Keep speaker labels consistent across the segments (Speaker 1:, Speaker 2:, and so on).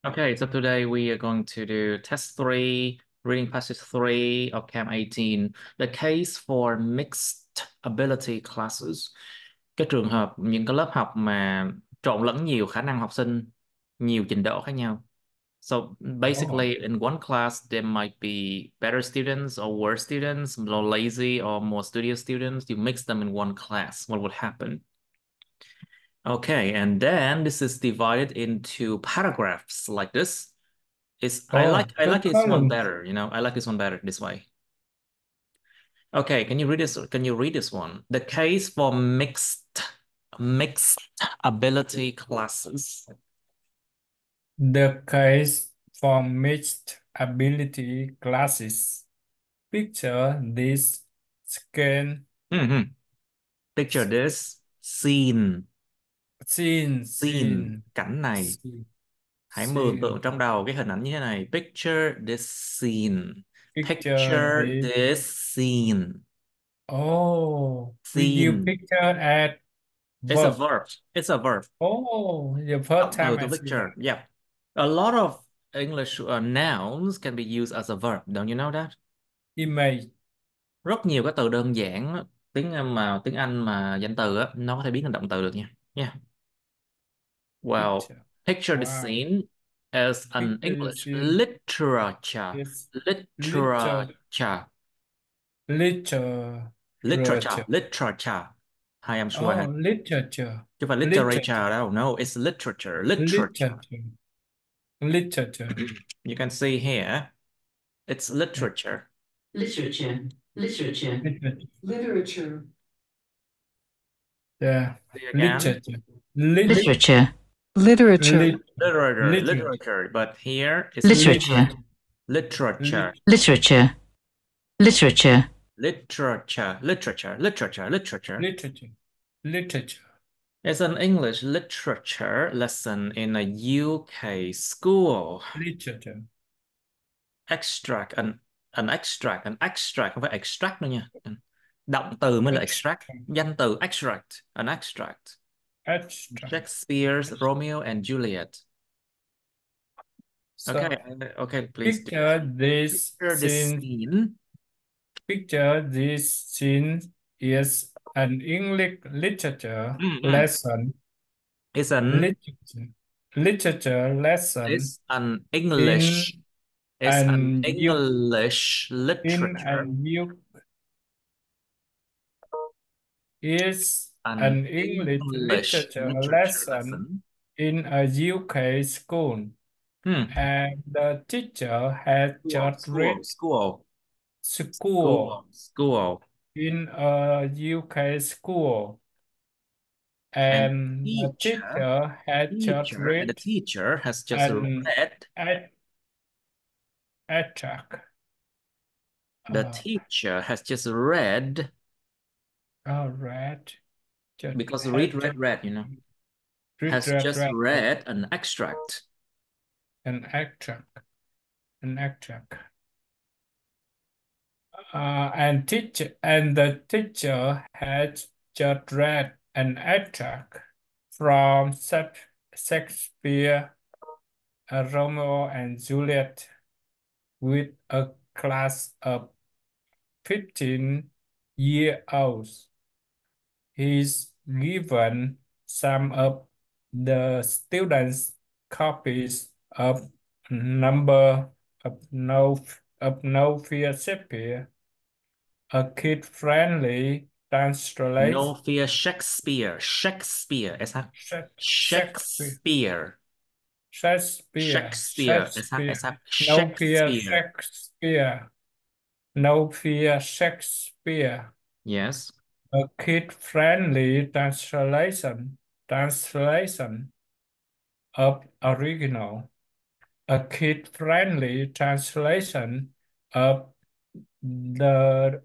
Speaker 1: Okay, so today we are going to do test 3, reading passage 3 of Chem 18, the case for mixed ability classes. Cái trường hợp những cái lớp học mà trộn lẫn nhiều khả năng học sinh, nhiều trình độ khác nhau. So
Speaker 2: Oh,
Speaker 1: basically in one class there might be better students or worse students, more lazy or more studious students. You mix them in one class. What would happen? Okay, and then this is divided into paragraphs like this. Is I like
Speaker 2: oh,
Speaker 1: I
Speaker 2: the
Speaker 1: like this one
Speaker 2: columns.
Speaker 1: better, I like this one better this way. Okay, can you read this? Can you read this one? The case for mixed ability classes.
Speaker 2: The case for mixed ability classes. Picture this scan
Speaker 1: Mhm. Picture this scene,
Speaker 2: scene,
Speaker 1: scene,
Speaker 2: scene,
Speaker 1: cảnh này.
Speaker 2: scene,
Speaker 1: Hãy mường tượng
Speaker 2: scene.
Speaker 1: trong đầu cái hình ảnh như thế này. Picture this scene.
Speaker 2: Picture
Speaker 1: Picture
Speaker 2: this.
Speaker 1: this scene.
Speaker 2: Oh, we use
Speaker 1: Scene.
Speaker 2: picture as
Speaker 1: It's a
Speaker 2: verb.
Speaker 1: verb. It's a verb.
Speaker 2: Oh, the first
Speaker 1: Động từ
Speaker 2: time I
Speaker 1: to
Speaker 2: see
Speaker 1: picture.
Speaker 2: that.
Speaker 1: Yeah. A lot of English nouns can be used as a verb. Don't you know that?
Speaker 2: Image,
Speaker 1: Rất nhiều cái từ đơn giản á, tiếng Anh mà danh từ á, nó có thể biến thành động từ được nha. Yeah. Well,
Speaker 2: picture.
Speaker 1: picture the
Speaker 2: Wow.
Speaker 1: scene as an
Speaker 2: Picture the
Speaker 1: English
Speaker 2: scene
Speaker 1: literature.
Speaker 2: is literature,
Speaker 1: Literature.
Speaker 2: literature.
Speaker 1: Literature. Hai âm xoa ha.
Speaker 2: Oh, literature,
Speaker 1: Chứ không phải
Speaker 2: literature,
Speaker 1: literature đâu. No, it's literature. Literature.
Speaker 2: literature, literature.
Speaker 1: You can see here, it's
Speaker 2: Yeah,
Speaker 1: literature.
Speaker 3: Literature, literature,
Speaker 2: literature.
Speaker 3: literature,
Speaker 2: Yeah,
Speaker 1: See again.
Speaker 2: literature, lit,
Speaker 3: literature, literature,
Speaker 2: lit, literature,
Speaker 1: Literature. But here it's
Speaker 3: literature,
Speaker 2: literature,
Speaker 1: literature.
Speaker 2: lit,
Speaker 3: literature, literature,
Speaker 1: Literature.
Speaker 2: literature, literature.
Speaker 1: It's an English literature lesson in a UK school.
Speaker 2: Literature.
Speaker 1: Extract, an extract, không phải extract nữa nha. Động từ mới là extract.
Speaker 2: Extract.
Speaker 1: Danh từ extract, an extract.
Speaker 2: Extract.
Speaker 1: Shakespeare's Romeo and Juliet. Okay,
Speaker 2: So
Speaker 1: okay, please do.
Speaker 2: picture this
Speaker 1: Picture this
Speaker 2: scene.
Speaker 1: scene.
Speaker 2: Picture this scene is an English literature
Speaker 1: Mm-mm.
Speaker 2: lesson.
Speaker 1: It's an
Speaker 2: Literature lesson
Speaker 1: it's an
Speaker 2: in
Speaker 1: English it's an
Speaker 2: an U
Speaker 1: English
Speaker 2: in
Speaker 1: literature,
Speaker 2: an U is
Speaker 1: an
Speaker 2: an English
Speaker 1: English
Speaker 2: literature
Speaker 1: literature
Speaker 2: lesson
Speaker 1: lesson.
Speaker 2: in a UK school,
Speaker 1: Hmm.
Speaker 2: and the teacher has just read school
Speaker 1: School.
Speaker 2: in a UK school,
Speaker 1: And
Speaker 2: and the teacher had just
Speaker 1: and the
Speaker 2: read
Speaker 1: teacher has just
Speaker 2: an
Speaker 1: read.
Speaker 2: at attack.
Speaker 1: The
Speaker 2: Uh,
Speaker 1: teacher has just read
Speaker 2: read just
Speaker 1: because
Speaker 2: had just
Speaker 1: has just
Speaker 2: read
Speaker 1: read an extract.
Speaker 2: an extract, an extract. And the teacher had just read an extract from Shakespeare, Romeo and Juliet, with a class of 15-year-olds. He's given some of the students copies of number of no fear Shakespeare, a kid-friendly translation.
Speaker 1: No fear Shakespeare.
Speaker 2: Shakespeare,
Speaker 1: Shakespeare.
Speaker 2: Shakespeare. No fear
Speaker 1: Shakespeare.
Speaker 2: Shakespeare. No fear Shakespeare.
Speaker 1: Yes.
Speaker 2: A kid-friendly translation of original. A kid-friendly translation of the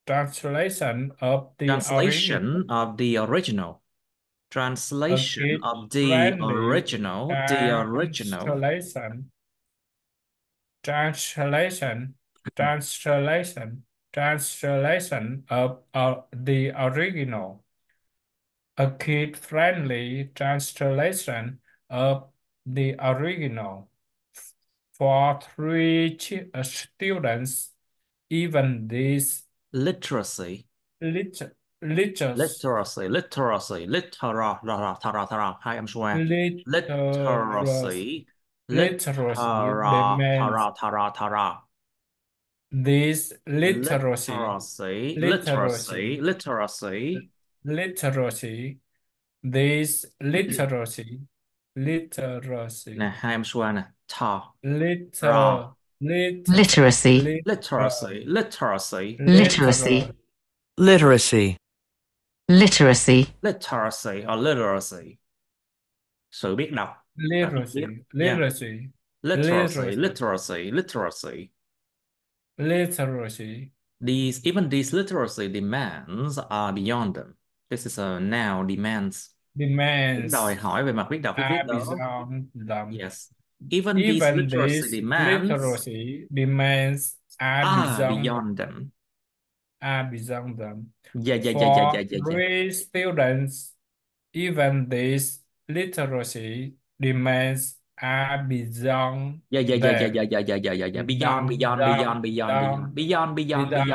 Speaker 2: translation of the original.
Speaker 1: Translation of the original.
Speaker 2: A
Speaker 1: Translation of the
Speaker 2: kid-friendly
Speaker 1: original. The original.
Speaker 2: translation. Translation. Translation. Translation of the original. A kid-friendly translation of the original. For three students, even this
Speaker 1: literacy
Speaker 2: lit literacy
Speaker 1: hai âm số A.
Speaker 2: literacy
Speaker 1: literacy
Speaker 2: literacy demands this literacy this literacy
Speaker 1: nè hai âm số A nè thọ ra
Speaker 2: liter lit
Speaker 3: Literacy.
Speaker 1: literacy literacy
Speaker 3: Literacy.
Speaker 4: Literacy.
Speaker 3: Literacy.
Speaker 1: literacy or literacy sự biết đọc và biết viết
Speaker 2: literacy
Speaker 1: nha.
Speaker 2: literacy
Speaker 1: literacy
Speaker 2: literacy
Speaker 1: literacy literacy
Speaker 2: literacy
Speaker 1: these literacy demands are beyond them. This is a now demands những đòi
Speaker 2: demands
Speaker 1: hỏi về mặt biết đọc viết viết
Speaker 2: are
Speaker 1: đó.
Speaker 2: beyond them.
Speaker 1: Yes, even these
Speaker 2: Even
Speaker 1: literacy
Speaker 2: these
Speaker 1: demands
Speaker 2: literacy demands
Speaker 1: are beyond them. Yeah.
Speaker 2: For three students, even these literacy demands are beyond
Speaker 1: Yeah.
Speaker 2: them.
Speaker 1: Beyond
Speaker 2: Beyond them.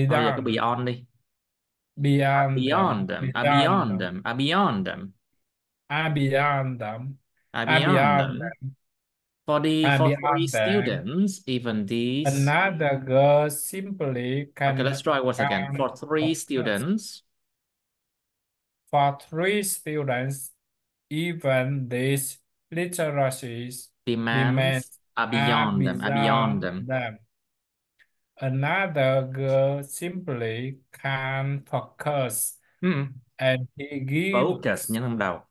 Speaker 1: Thôi giờ cái beyond đi.
Speaker 2: Beyond them.
Speaker 1: For three
Speaker 2: Beyond them.
Speaker 1: students, even these.
Speaker 2: Another girl simply
Speaker 1: Okay, let's try once again. For three students,
Speaker 2: even these literacies
Speaker 1: demands are beyond them.
Speaker 2: Another girl simply can't focus, and he gives
Speaker 1: Focus nhấn âm đầu.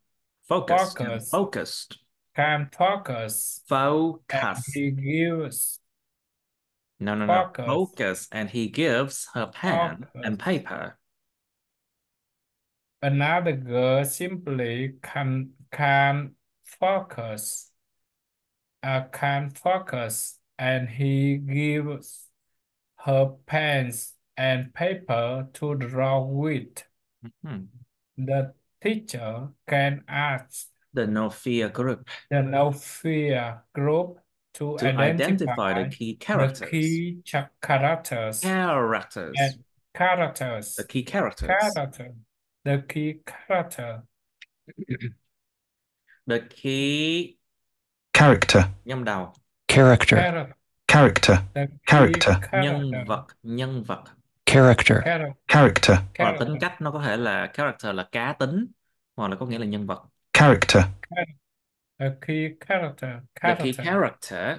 Speaker 1: Focused.
Speaker 2: Can't focus. And he gives
Speaker 1: No. Focus, and he gives her pen and paper.
Speaker 2: Another girl simply can focus. Can't focus, and he gives her pens and paper to draw with. The teacher can ask
Speaker 1: the no fear group
Speaker 2: to identify
Speaker 1: the key characters.
Speaker 2: The key characters.
Speaker 1: The key characters.
Speaker 2: The key character.
Speaker 4: The key character.
Speaker 1: Nhâm đầu.
Speaker 4: Character. Character. Character.
Speaker 1: Nhân vật.
Speaker 4: Character. Character.
Speaker 1: Hoặc là tính cách nó có thể là character là cá tính, hoặc là có nghĩa là nhân vật.
Speaker 4: Character.
Speaker 2: The key character.
Speaker 1: The key character.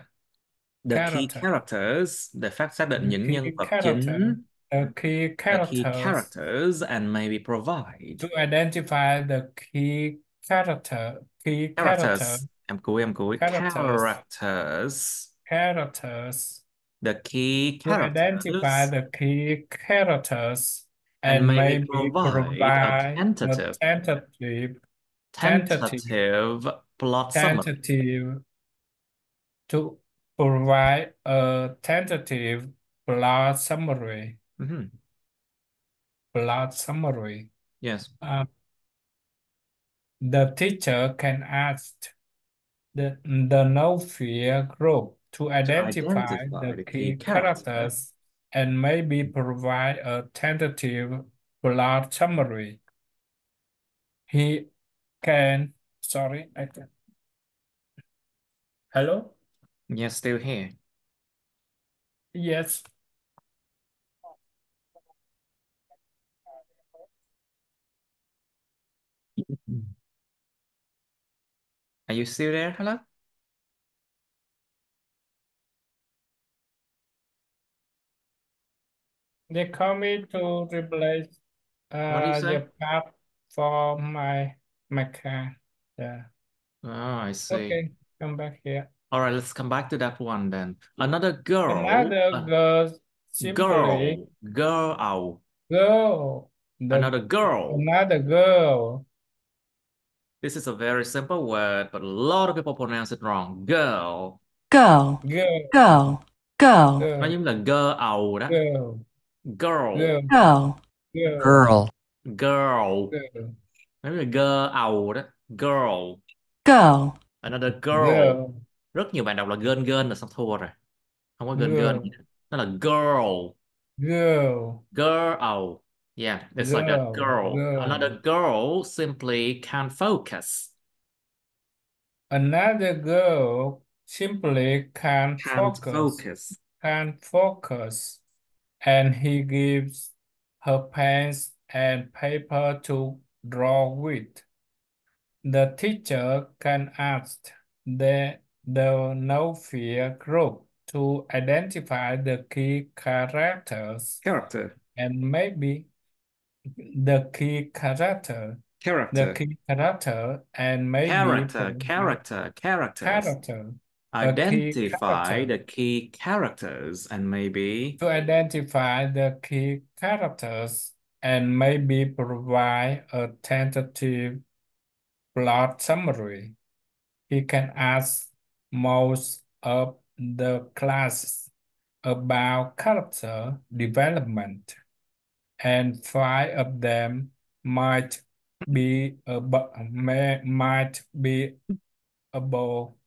Speaker 1: The key characters để xác định những nhân vật chính.
Speaker 2: The key
Speaker 1: characters and maybe provide.
Speaker 2: To identify the key character.
Speaker 1: Characters. Em cuối.
Speaker 2: Characters.
Speaker 1: The key
Speaker 2: characters. To identify the key characters and maybe provide a
Speaker 1: tentative plot summary.
Speaker 2: To provide a tentative plot summary. Plot summary.
Speaker 1: Yes.
Speaker 2: The teacher can ask the no fear group to identify the key characters and maybe provide a tentative plot summary. He can. Sorry, I can. Hello?
Speaker 1: Yes, still here.
Speaker 2: Yes.
Speaker 1: Are you still there? Hello?
Speaker 2: They call me to replace
Speaker 1: What do you say?
Speaker 2: the part for my car. Yeah.
Speaker 1: Oh, I see.
Speaker 2: Okay, come back here.
Speaker 1: All right, let's come back to that one then. Another girl.
Speaker 2: Another girl simply.
Speaker 1: Girl.
Speaker 2: Another girl.
Speaker 1: This is a very simple word, but a lot of people pronounce it wrong. Girl.
Speaker 3: Girl.
Speaker 2: Girl.
Speaker 3: Girl. Girl.
Speaker 1: Nó giống là girl ầu đó.
Speaker 2: girl,
Speaker 1: Girl.
Speaker 2: girl,
Speaker 3: Girl.
Speaker 2: girl,
Speaker 4: girl,
Speaker 1: Girl.
Speaker 2: girl,
Speaker 1: Nó giống là girl ầu đó. Girl.
Speaker 3: Girl.
Speaker 1: Another girl.
Speaker 2: girl,
Speaker 1: Rất nhiều bạn đọc là girl girl là xong thua rồi. Không có girl girl.
Speaker 2: girl,
Speaker 1: Nó là girl.
Speaker 2: girl,
Speaker 1: Girl. Oh, yeah, it's like a
Speaker 2: girl,
Speaker 1: girl.
Speaker 2: girl.
Speaker 1: Another girl simply can't focus.
Speaker 2: Another girl simply can't
Speaker 1: Can't
Speaker 2: focus,
Speaker 1: focus.
Speaker 2: can't focus, and he gives her pens and paper to draw with. The teacher can ask the no fear group to identify the key characters
Speaker 1: Character.
Speaker 2: and maybe the key character, the
Speaker 1: Character.
Speaker 2: key character, and maybe
Speaker 1: Character.
Speaker 2: provide
Speaker 1: Characters.
Speaker 2: character, a key
Speaker 1: Identify
Speaker 2: character.
Speaker 1: the key characters and maybe
Speaker 2: To identify the key characters and maybe provide a tentative plot summary. He can ask most of the classes about character development, and five of them might be able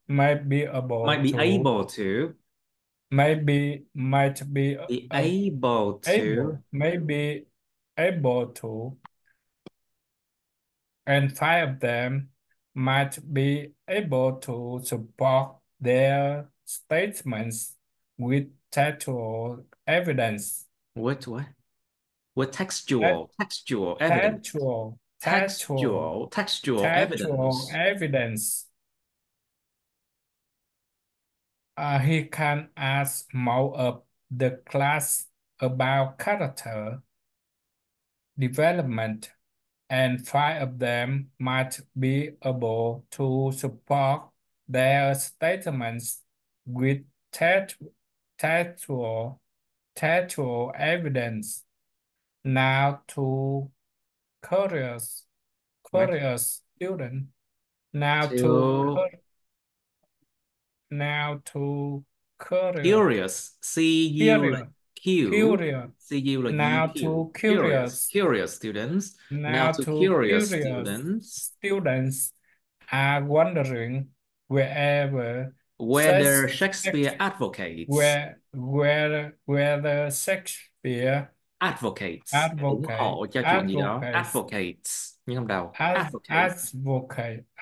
Speaker 1: might be able to
Speaker 2: might be
Speaker 1: be able to
Speaker 2: able to, and five of them might be able to support their statements with textual evidence.
Speaker 1: with what? With
Speaker 2: Te-
Speaker 1: textual evidence. Textual
Speaker 2: textual
Speaker 1: evidence.
Speaker 2: evidence. He can ask more of the class about character development, and five of them might be able to support their statements with textual evidence. Now to curious
Speaker 1: What?
Speaker 2: student. Now to
Speaker 1: To
Speaker 2: now to
Speaker 1: curious.
Speaker 2: curious curious.
Speaker 1: C-U like
Speaker 2: Now
Speaker 1: U-Q.
Speaker 2: to curious.
Speaker 1: Curious students.
Speaker 2: Now
Speaker 1: to
Speaker 2: to
Speaker 1: curious
Speaker 2: curious
Speaker 1: students.
Speaker 2: students are wondering wherever
Speaker 1: Whether Shakespeare advocates.
Speaker 2: whether Shakespeare
Speaker 1: Advocates. ủng
Speaker 2: advocate
Speaker 1: hộ cho chuyện gì đó.
Speaker 2: advocates
Speaker 1: Advocates. Nhưng không đầu.
Speaker 2: advocates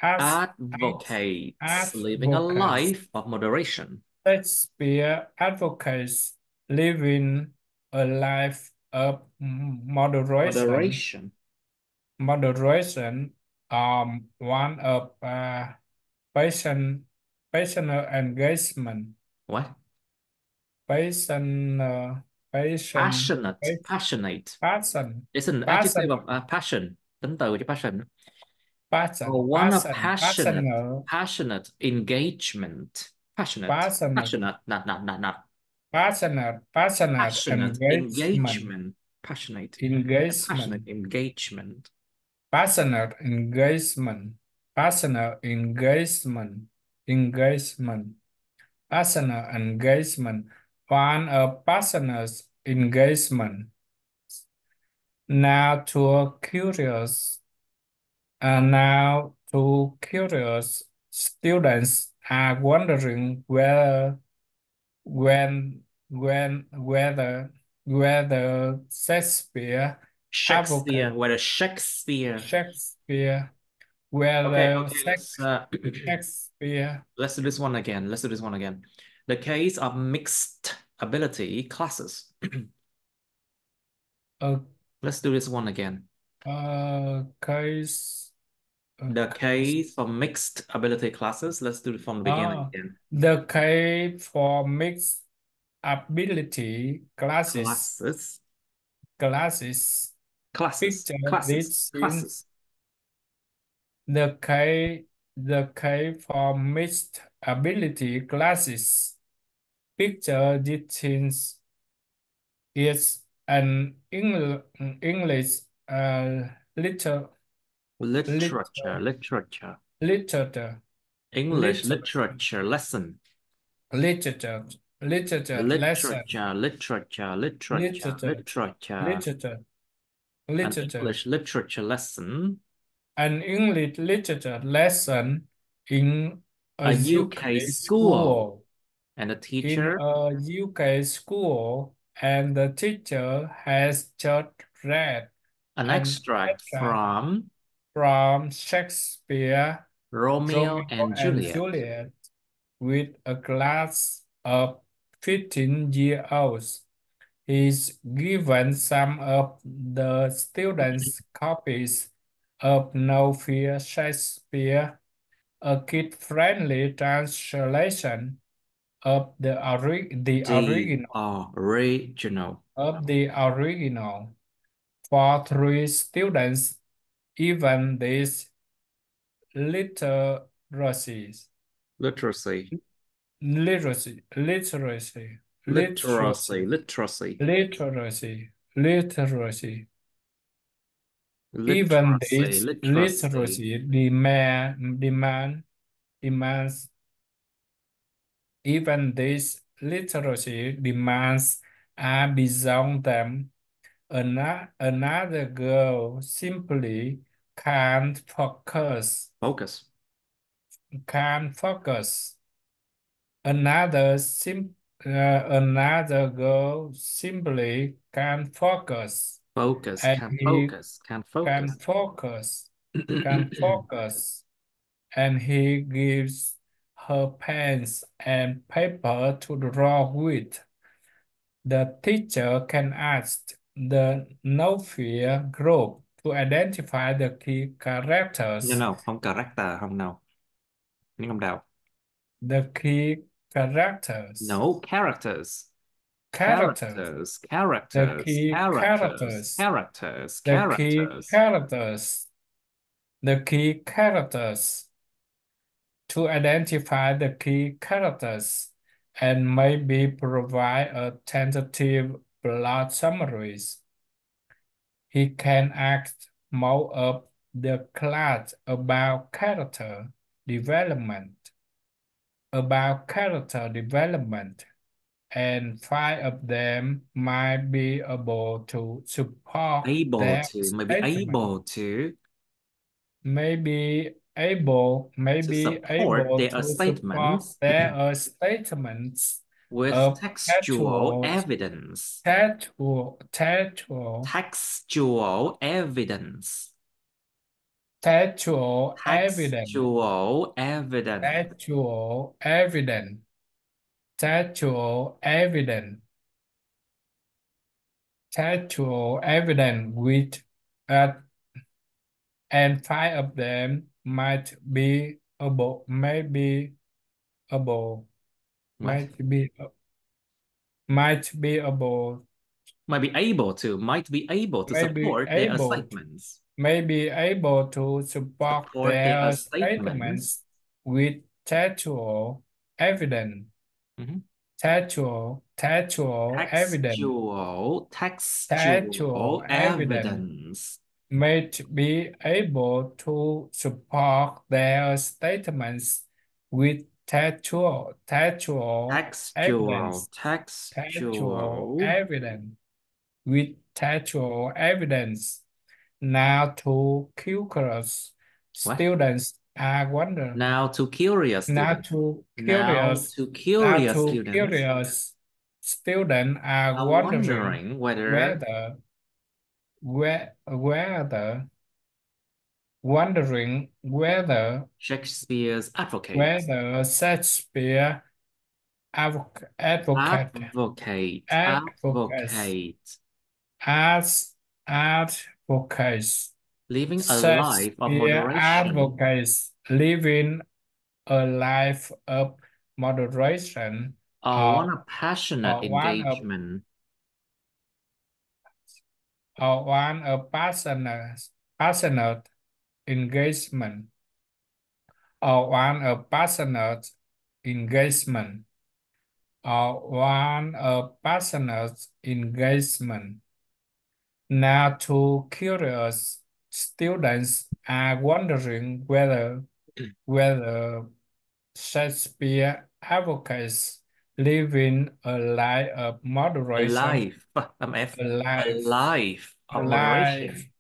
Speaker 1: Advocates. Living a life of moderation.
Speaker 2: Shakespeare advocates living a life of moderation. Moderation, one of passionate engagement.
Speaker 1: What?
Speaker 2: Passionate.
Speaker 1: It's an adjective of passion. Tính từ cho passion. One of passionate engagement. Passionate engagement. Passionate engagement.
Speaker 2: One of passionate engagement. Now to curious students are wondering whether Shakespeare
Speaker 1: Whether
Speaker 2: Shakespeare.
Speaker 1: Let's do this one again. The case of mixed ability classes. Let's do this one again. The case for mixed ability classes. Let's do it from the beginning again.
Speaker 2: The case for mixed ability classes. The case for mixed ability classes. Picture this since it's an English literature.
Speaker 1: English literature lesson.
Speaker 2: literature lesson,
Speaker 1: literature,
Speaker 2: literature,
Speaker 1: an
Speaker 2: literature,
Speaker 1: English literature lesson,
Speaker 2: an English literature lesson in
Speaker 1: a
Speaker 2: a
Speaker 1: UK school, and a
Speaker 2: in
Speaker 1: teacher,
Speaker 2: a UK school, and the teacher has just read
Speaker 1: an
Speaker 2: an
Speaker 1: extract from
Speaker 2: from Shakespeare,
Speaker 1: Romeo
Speaker 2: Romeo
Speaker 1: and
Speaker 2: and
Speaker 1: Juliet.
Speaker 2: Juliet, with a class of 15-year-olds. He's given some of the students copies of No Fear Shakespeare, a kid-friendly translation of the original for 3 students. Even these literacies
Speaker 1: Literacy.
Speaker 2: literacy literacy literacy
Speaker 1: Literacy.
Speaker 2: literacy literacy even this literacy demands even this literacy demands are beyond them. Another girl simply can't focus. Can't focus. Another girl simply can't focus. And
Speaker 1: Can
Speaker 2: focus. Can focus. And he gives her pens and paper to draw with. The teacher can ask the no fear group to identify the key characters.
Speaker 1: No, không character, không nào. Nhưng không đào.
Speaker 2: The key characters.
Speaker 1: No, characters.
Speaker 2: Characters. The key characters.
Speaker 1: Characters.
Speaker 2: The key characters. The key characters. To identify the key characters and maybe provide a tentative plot summaries. He can ask more of the class about character development. And 5 of them might be able to support their statement. Maybe able to support their statements
Speaker 1: with
Speaker 2: of
Speaker 1: textual evidence.
Speaker 2: Textual
Speaker 1: evidence.
Speaker 2: Textual evidence.
Speaker 1: Textual evidence.
Speaker 2: Textual evidence. Textual evidence. Textual evidence with and 5 of them might be able might be able might be might be able
Speaker 1: might be able to support their statements.
Speaker 2: May be able to support their statements with textual evidence. Textual evidence may be able to support their statements with textual evidence. With textual evidence. Now two curious students are wondering.
Speaker 1: Now two curious students
Speaker 2: are wondering whether
Speaker 1: Shakespeare's advocate
Speaker 2: as advocates
Speaker 1: living a life of moderation.
Speaker 2: Living a life of moderation
Speaker 1: or one passionate engagement.
Speaker 2: Or one a passionate engagement. Or one a passionate engagement. Or one a passionate engagement. Now two curious students are wondering whether Shakespeare advocates living a life of moderation,
Speaker 1: life MF
Speaker 2: a life,
Speaker 1: life
Speaker 2: a
Speaker 1: of
Speaker 2: life,
Speaker 1: moderation.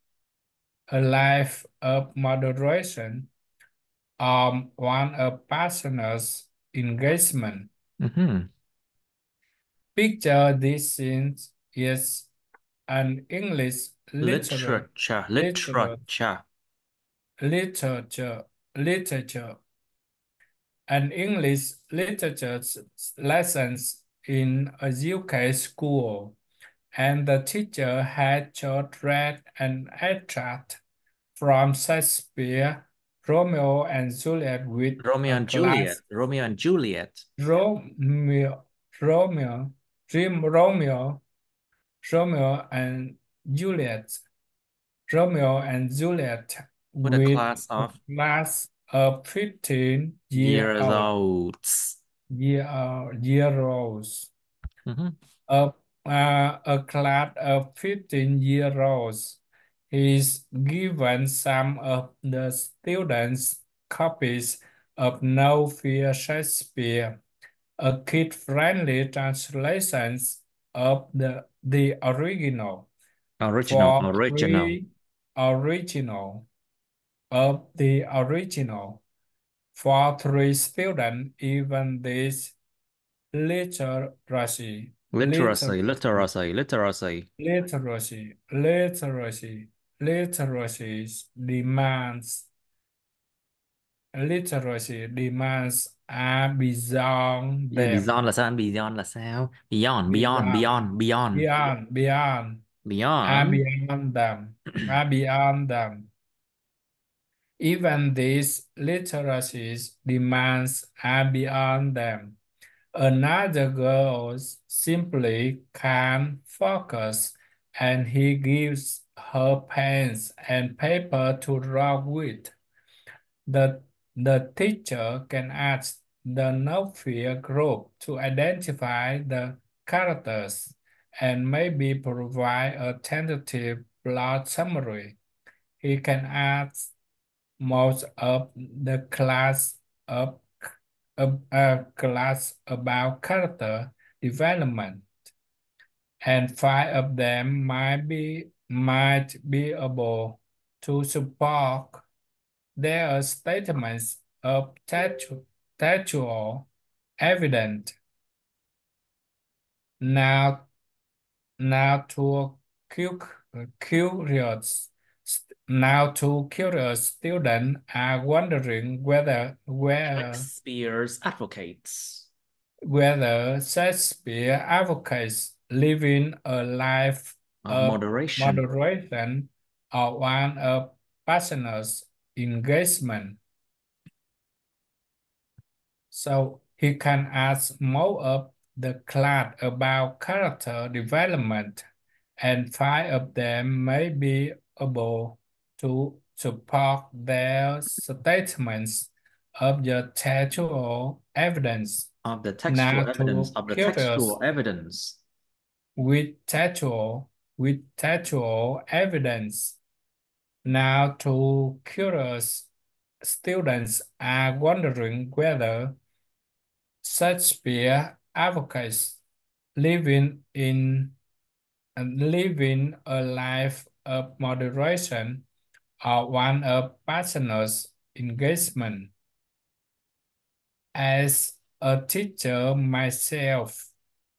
Speaker 2: a life of moderation, one of passionate engagement. Picture this scene is an English literature, an English literature lessons in a UK school, and the teacher had just read an extract from Shakespeare, Romeo and Juliet with
Speaker 1: Romeo
Speaker 2: a
Speaker 1: and
Speaker 2: class.
Speaker 1: Juliet. Romeo and Juliet.
Speaker 2: Romeo, Romeo, Romeo, Romeo and Juliet, Romeo and Juliet
Speaker 1: With a
Speaker 2: with
Speaker 1: class
Speaker 2: a
Speaker 1: of
Speaker 2: class of 15
Speaker 1: years olds.
Speaker 2: year olds.
Speaker 1: Mhm.
Speaker 2: A class of 15-year-olds. He's given some of the students copies of No Fear Shakespeare, a kid-friendly translations of the original
Speaker 1: Original.
Speaker 2: for free original of the original for 3 students. Even this literacy
Speaker 1: Literacy.
Speaker 2: demands are beyond them,
Speaker 1: Beyond là sao? Beyond là sao? Beyond, beyond,
Speaker 2: beyond
Speaker 1: beyond, beyond,
Speaker 2: are
Speaker 1: beyond.
Speaker 2: beyond them, are beyond them. Even these literacies demands are beyond them. Another girl simply can't focus, and he gives her pens and paper to draw with. The teacher can ask the no fear group to identify the characters and maybe provide a tentative plot summary. He can ask most of the class of a class about character development, and 5 of them might be able to support their statements of textual evidence. Now, curious two curious students are wondering whether
Speaker 1: Shakespeare's advocates.
Speaker 2: whether Shakespeare advocates living a life of moderation or one of passionate engagement. So he can ask more of the class about character development, and 5 of them may be able to support their statements of the textual evidence.
Speaker 1: Of the textual evidence.
Speaker 2: With textual evidence. Now 2 curious students are wondering whether Shakespeare advocates living a life of moderation or one of passionate engagement. As a teacher myself,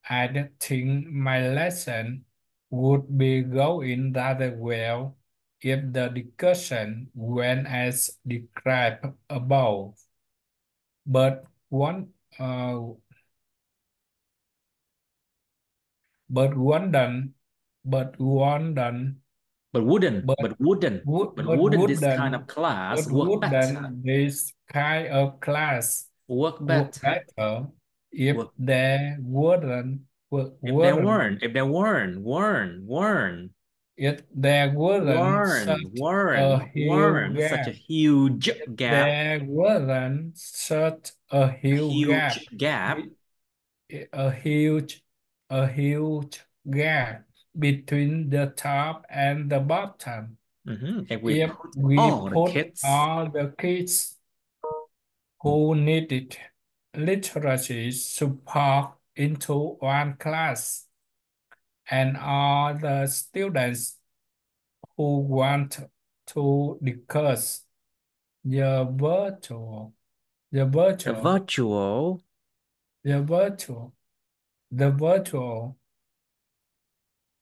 Speaker 2: I think my lesson would be going rather well if the discussion went as described above. But one but wouldn't
Speaker 1: this kind of class work better?
Speaker 2: This kind of class
Speaker 1: work better
Speaker 2: if there weren't
Speaker 1: such a huge gap.
Speaker 2: There wasn't such a huge gap. A huge gap between the top and the bottom.
Speaker 1: If
Speaker 2: we put all the kids who needed literacy support into one class, and all the students who want to discuss the virtual, the
Speaker 1: The
Speaker 2: virtual,
Speaker 1: virtual
Speaker 2: the virtual, the virtual,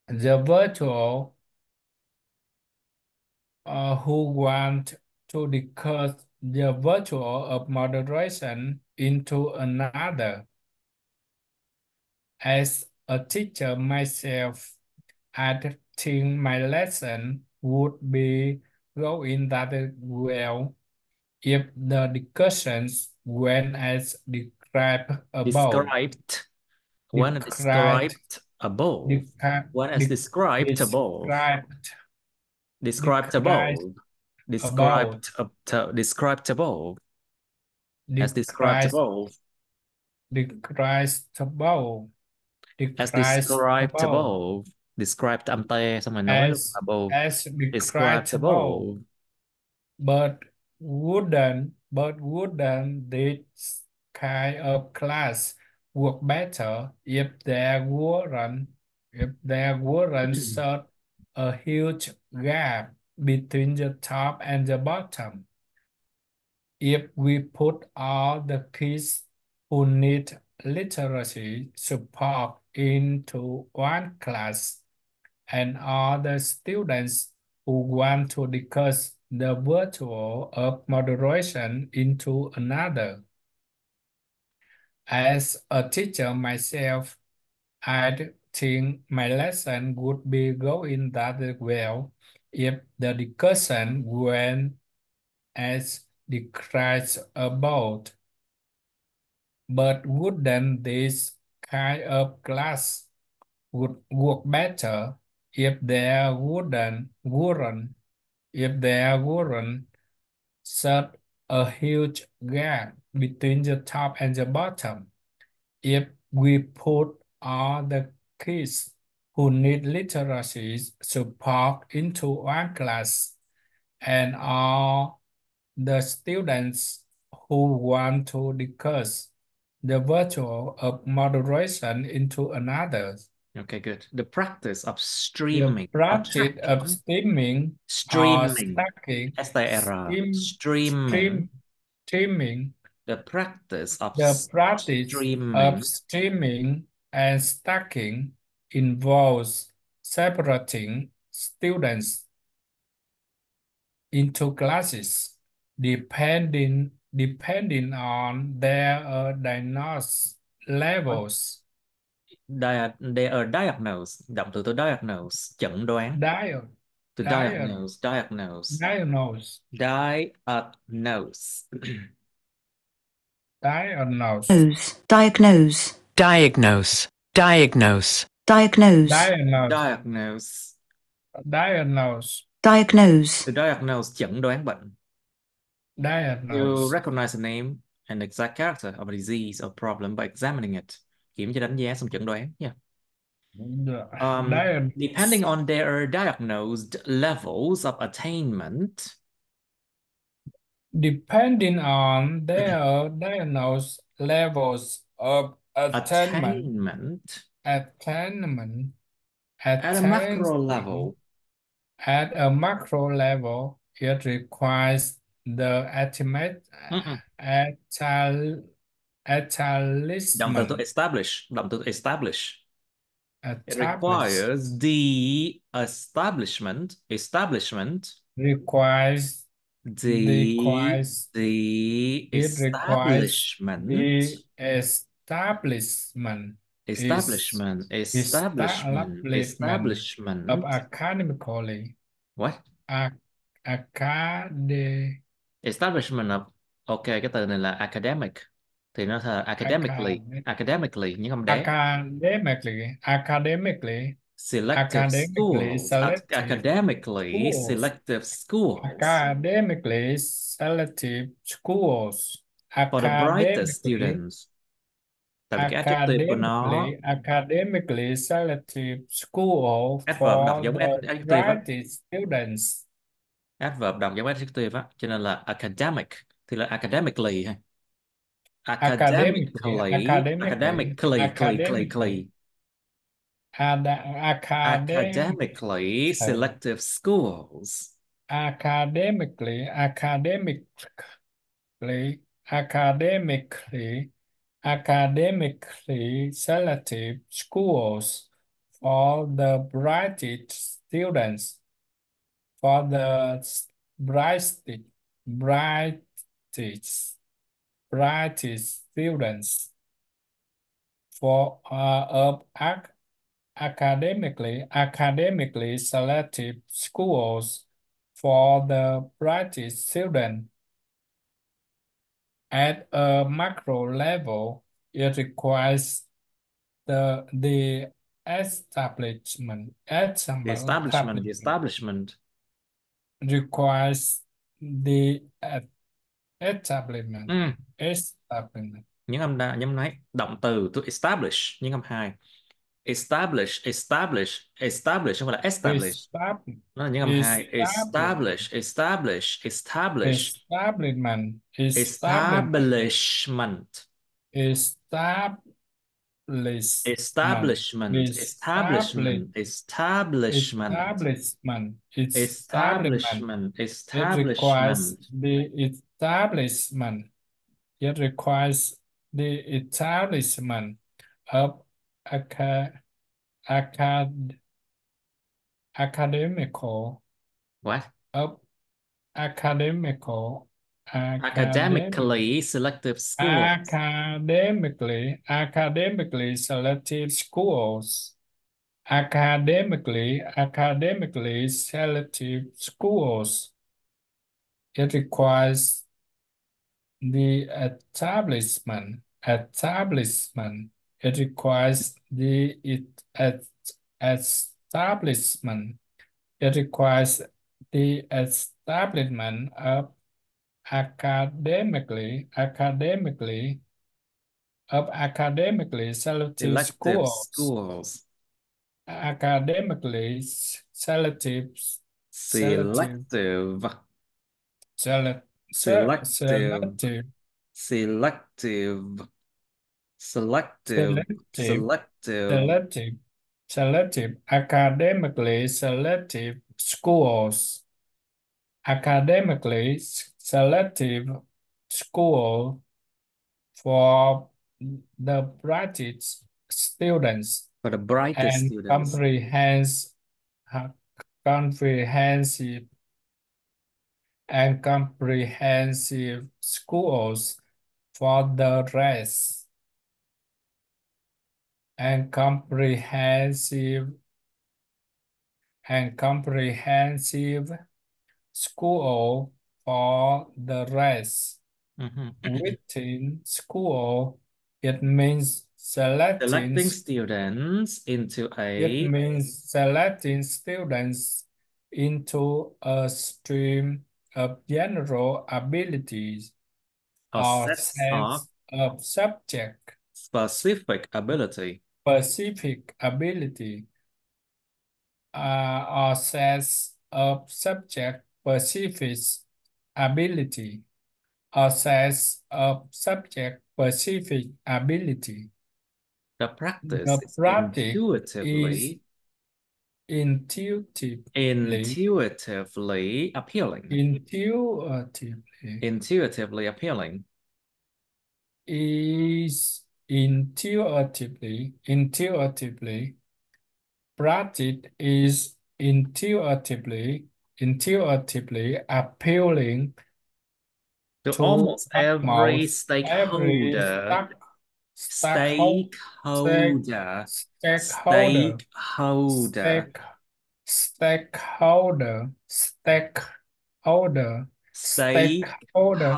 Speaker 2: the virtual, who want to discuss the virtual of moderation into another. As a teacher myself, I think my lesson would be going that well if the discussions went as described above.
Speaker 1: described when
Speaker 2: Described,
Speaker 1: described above
Speaker 2: described,
Speaker 1: when as described above
Speaker 2: described,
Speaker 1: described above
Speaker 2: about,
Speaker 1: described above as described
Speaker 2: described,
Speaker 1: above
Speaker 2: described above,
Speaker 1: as
Speaker 2: described
Speaker 1: described
Speaker 2: above,
Speaker 1: above described âm te xong rồi nói luôn above
Speaker 2: as
Speaker 1: described
Speaker 2: described above.
Speaker 1: above
Speaker 2: But wouldn't this kind of class work better if there weren't such a huge gap between the top and the bottom? If we put all the kids who need literacy support into one class and all the students who want to discuss the virtue of moderation into another. As a teacher myself, I think my lesson would be going that well if the discussion went as described above. But wouldn't this kind of class would work better if there weren't such a huge gap between the top and the bottom? If we put all the kids who need literacy support into one class and all the students who want to discuss the virtue of moderation into another.
Speaker 1: Okay, good. The practice of streaming
Speaker 2: The practice of streaming or stacking,
Speaker 1: streaming
Speaker 2: streaming,
Speaker 1: the practice of
Speaker 2: streaming and stacking involves separating students into classes depending on their diagnosis levels.
Speaker 1: They are diagnosed. Động từ diagnose, chẩn đoán. Diagnose.
Speaker 2: Diagnose.
Speaker 1: Diagnose.
Speaker 3: Diagnose. Diagnose.
Speaker 4: Diagnose. Diagnose.
Speaker 3: Diagnose.
Speaker 1: Diagnose.
Speaker 2: Diagnose.
Speaker 3: Diagnose.
Speaker 1: To diagnose, chẩn đoán bệnh.
Speaker 2: Diagnose.
Speaker 1: You recognize the name and exact character of a disease or problem by examining it. Kiểm tra đánh giá xong chẩn đoán nha. Depending on their diagnosed levels of attainment.
Speaker 2: Depending on their diagnosed levels of attainment. At
Speaker 1: a macro level.
Speaker 2: At a macro level, it requires the establishment.
Speaker 1: Động từ establish. Động từ establish. It requires the establishment.
Speaker 2: Requires
Speaker 1: the establishment
Speaker 2: of academically.
Speaker 1: What? Establishment of. Ok, cái từ này là academic thì nó là academically những âm đế.
Speaker 2: Academically
Speaker 1: selective schools. Academically selective schools.
Speaker 2: Academically selective schools.
Speaker 1: For the brightest students. Tại vì cái adjective của nó
Speaker 2: academically selective school for the brightest students.
Speaker 1: Adverb đọc giống adjective á, cho nên là academic thì là academically ha. academically, academically selective schools.
Speaker 2: Academically selective schools for the brightest students. For the brightest students. For of academically selective schools for the brightest students. At a macro level, it requires the establishment requires the establishment.
Speaker 1: Những âm nháy động từ to establish những âm hai. Establish không phải là establish. Nó là những âm hai. Establishment.
Speaker 2: Establishment. It requires the establishment of academical
Speaker 1: academically selective schools.
Speaker 2: Academically selective schools. Academically selective schools. It requires the establishment. It requires the establishment. It requires the establishment of academically selective schools. Academically selective academically selective schools. Academically selective school for the brightest students.
Speaker 1: For the brightest
Speaker 2: and
Speaker 1: students.
Speaker 2: Comprehensive schools for the rest. And comprehensive school for the rest. Within school, it means selecting
Speaker 1: students into a.
Speaker 2: It means selecting students into a stream of general abilities or sense of subject.
Speaker 1: Specific ability.
Speaker 2: Or sense of subject specific ability. Or sense of subject specific ability.
Speaker 1: The practice is intuitively appealing. Intuitively appealing.
Speaker 2: Is intuitively. Practice is intuitively appealing
Speaker 1: to almost every stakeholder. Stakeholder.
Speaker 2: Stakeholders.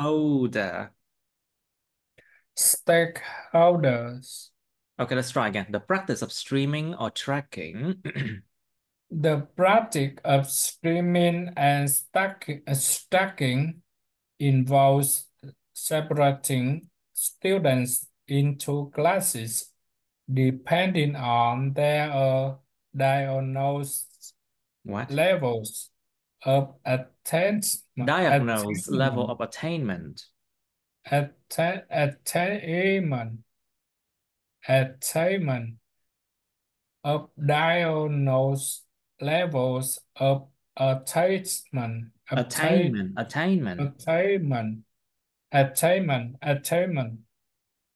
Speaker 1: Okay, let's try again. The practice of streaming or tracking.
Speaker 2: The practice of streaming and stacking involves separating students into classes depending on their diagnosed levels of attainment.
Speaker 1: Diagnosed level of attainment.
Speaker 2: attainment of diagnosed levels of attainment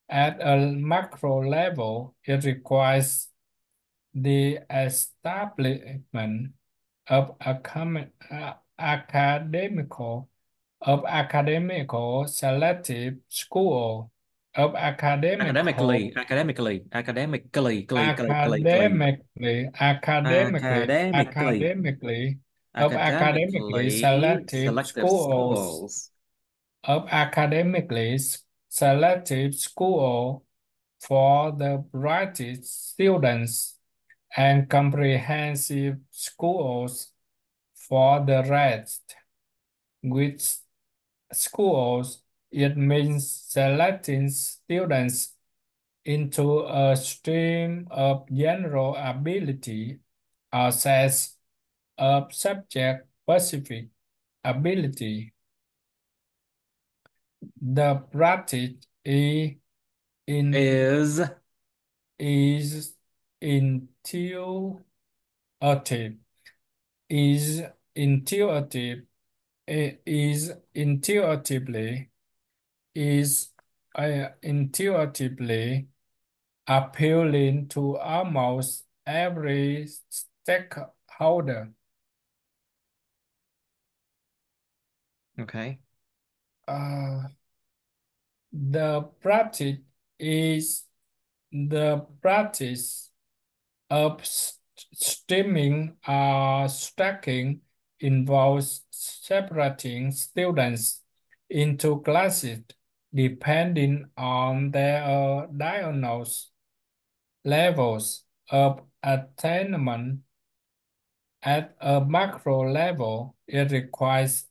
Speaker 2: at a macro level. It requires the establishment of academical selective school of
Speaker 1: academically
Speaker 2: selective
Speaker 1: selective
Speaker 2: schools of academically selective school for the brightest students and comprehensive schools for the rest. Which schools, it means selecting students into a stream of general ability or sets of subject-specific ability. The practice is intuitive. Is intuitively appealing to almost every stakeholder.
Speaker 1: Okay.
Speaker 2: The practice is the practice of streaming or stacking involves separating students into classes depending on their diagnosed levels of attainment. At a macro level, it requires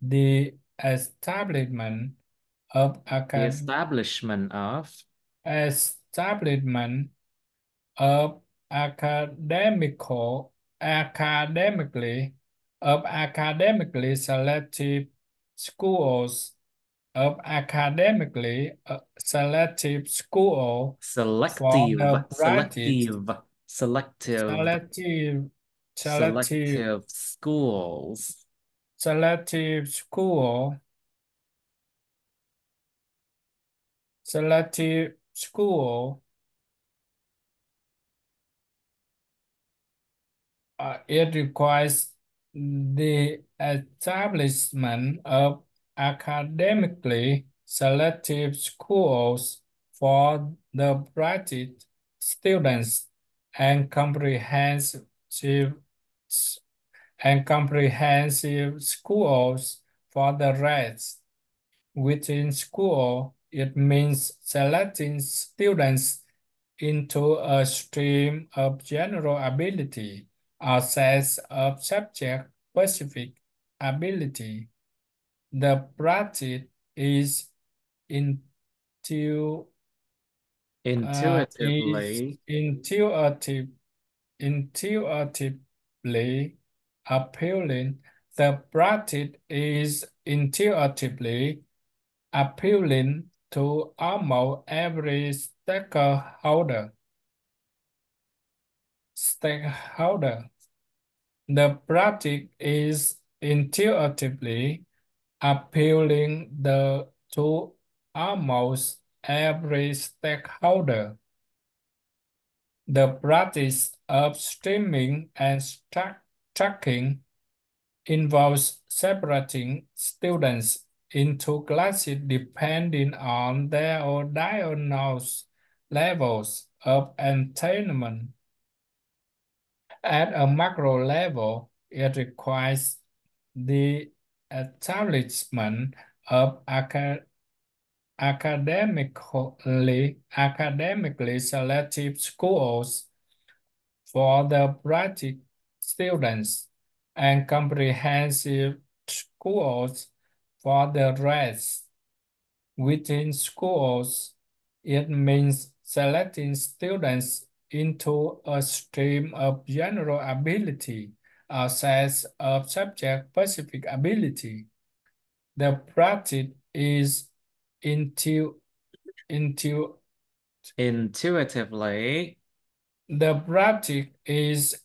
Speaker 2: the establishment of academically selective schools for the brightest
Speaker 1: selective schools
Speaker 2: it requires the establishment of academically selective schools for the brightest students and comprehensive schools for the rest. Within school, it means selecting students into a stream of general ability or sets of subject-specific ability. The practice is intuitively appealing. The practice is intuitively appealing to almost every stakeholder. The practice is intuitively appealing to almost every stakeholder. The practice of streaming and stacking involves separating students into classes depending on their diagnosed levels of attainment. At a macro level, it requires the establishment of academically selective schools for the brightest students and comprehensive schools for the rest. Within schools, it means selecting students into a stream of general ability or sets of subject-specific ability. The practice is Intuitively,
Speaker 1: the
Speaker 2: practice is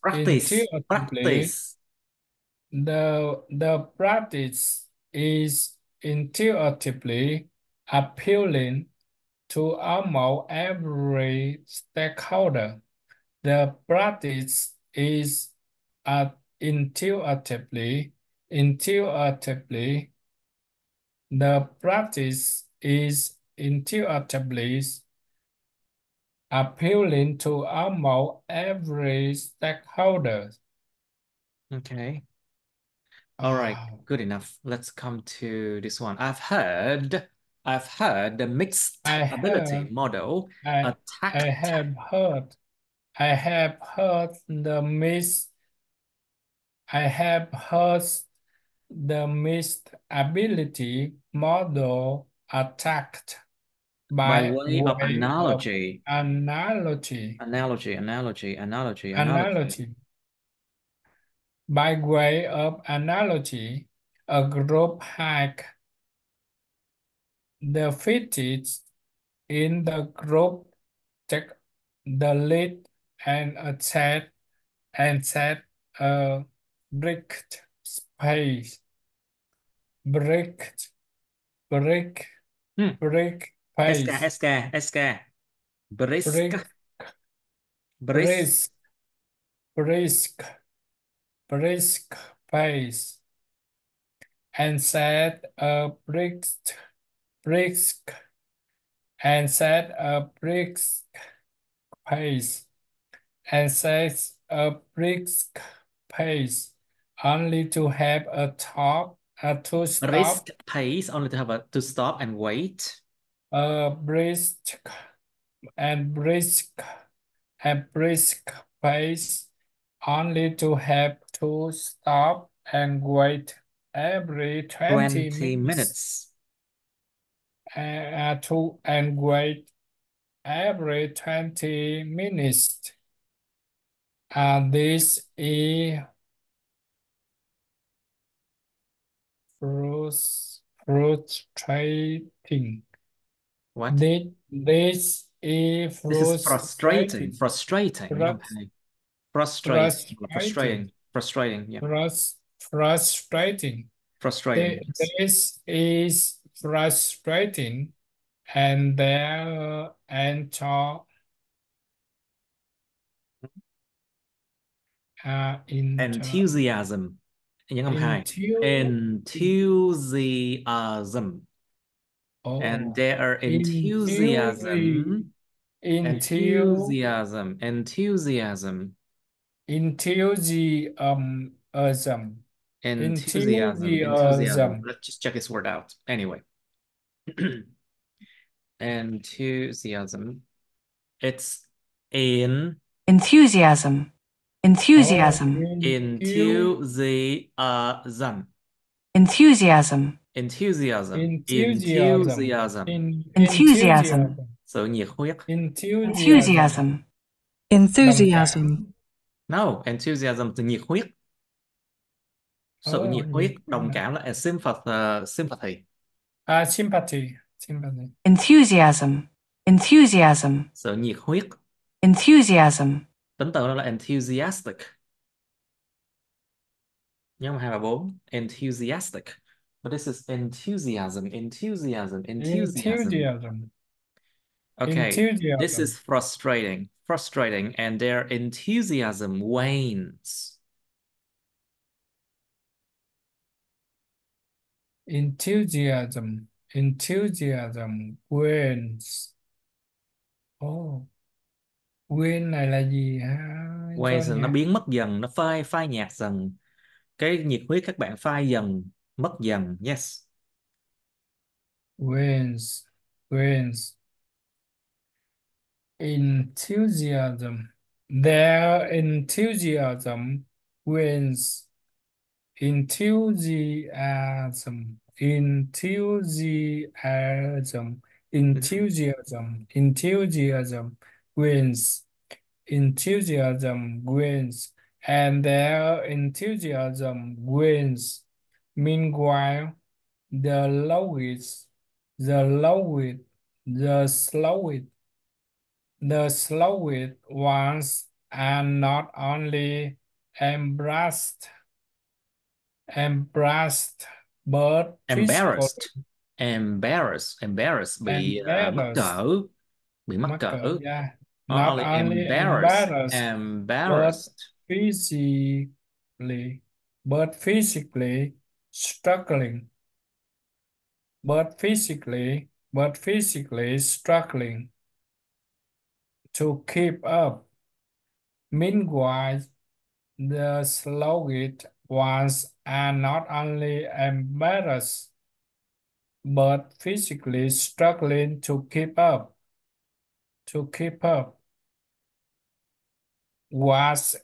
Speaker 2: intuitively appealing to almost every stakeholder. The practice is intuitively the practice is intuitively appealing to almost every stakeholder.
Speaker 1: Okay. All right, good enough. Let's come to this one. I've heard the mixed ability model attacked.
Speaker 2: I have heard the mixed ability model attacked
Speaker 1: by way of
Speaker 2: analogy. By way of analogy, a group had defeated in the group take the lead and set a bricked space. Brick pace.
Speaker 1: SK. Brisk.
Speaker 2: Brisk pace. And set a brisk and set a brisk pace. And set a brisk pace only to have a top to stop.
Speaker 1: Brisk pace only to have to stop and wait.
Speaker 2: Brisk pace only to have to stop and wait every 20 minutes. And wait every 20 minutes. This is frustrating.
Speaker 1: What?
Speaker 2: This is
Speaker 1: frustrating.
Speaker 2: Yeah.
Speaker 1: Frustrating. Yeah.
Speaker 2: Frustrating.
Speaker 1: Yes.
Speaker 2: This is frustrating, and there enter
Speaker 1: enthusiasm. Enthusiasm. And there are enthusiasm. Enthusiasm. Let's just check this word out. Anyway. Enthusiasm. It's in
Speaker 3: Enthusiasm. Enthusiasm.
Speaker 1: Enthusiasm.
Speaker 3: Enthusiasm.
Speaker 1: Enthusiasm.
Speaker 3: Enthusiasm.
Speaker 1: So nhiệt huyết.
Speaker 3: Enthusiasm.
Speaker 5: Enthusiasm.
Speaker 1: No, enthusiasm từ nhiệt huyết. Sự nhiệt huyết, đồng cảm là sympathy.
Speaker 2: Sympathy.
Speaker 3: Enthusiasm. Enthusiasm.
Speaker 1: Sự nhiệt huyết.
Speaker 3: Enthusiasm.
Speaker 1: Tính từ đó là enthusiastic. Nhớ 1, 2, 3, 4. Enthusiastic. But this is enthusiasm. Okay, this is frustrating, and their enthusiasm wanes.
Speaker 2: Enthusiasm wanes. Wane này là gì ha?
Speaker 1: Wanes nó biến mất dần, nó phai nhạt dần. Cái nhiệt huyết các bạn phai dần, mất dần. Yes.
Speaker 2: Wanes. Enthusiasm. Their enthusiasm wanes. Enthusiasm wins. Enthusiasm wins, and their enthusiasm wins. Meanwhile, the lowest the the slowest, the slowest ones are not only embarrassed, embarrassed, but physically
Speaker 1: embarrassed bị mắc
Speaker 2: embarrassed.
Speaker 1: cỡ, bị mắc cỡ.
Speaker 2: Yeah.
Speaker 1: Not
Speaker 2: Not
Speaker 1: only
Speaker 2: only
Speaker 1: embarrassed,
Speaker 2: but physically, but physically struggling, but physically struggling to keep up. Meanwhile, the slowest ones are not only embarrassed, but physically struggling to keep up. To keep up. What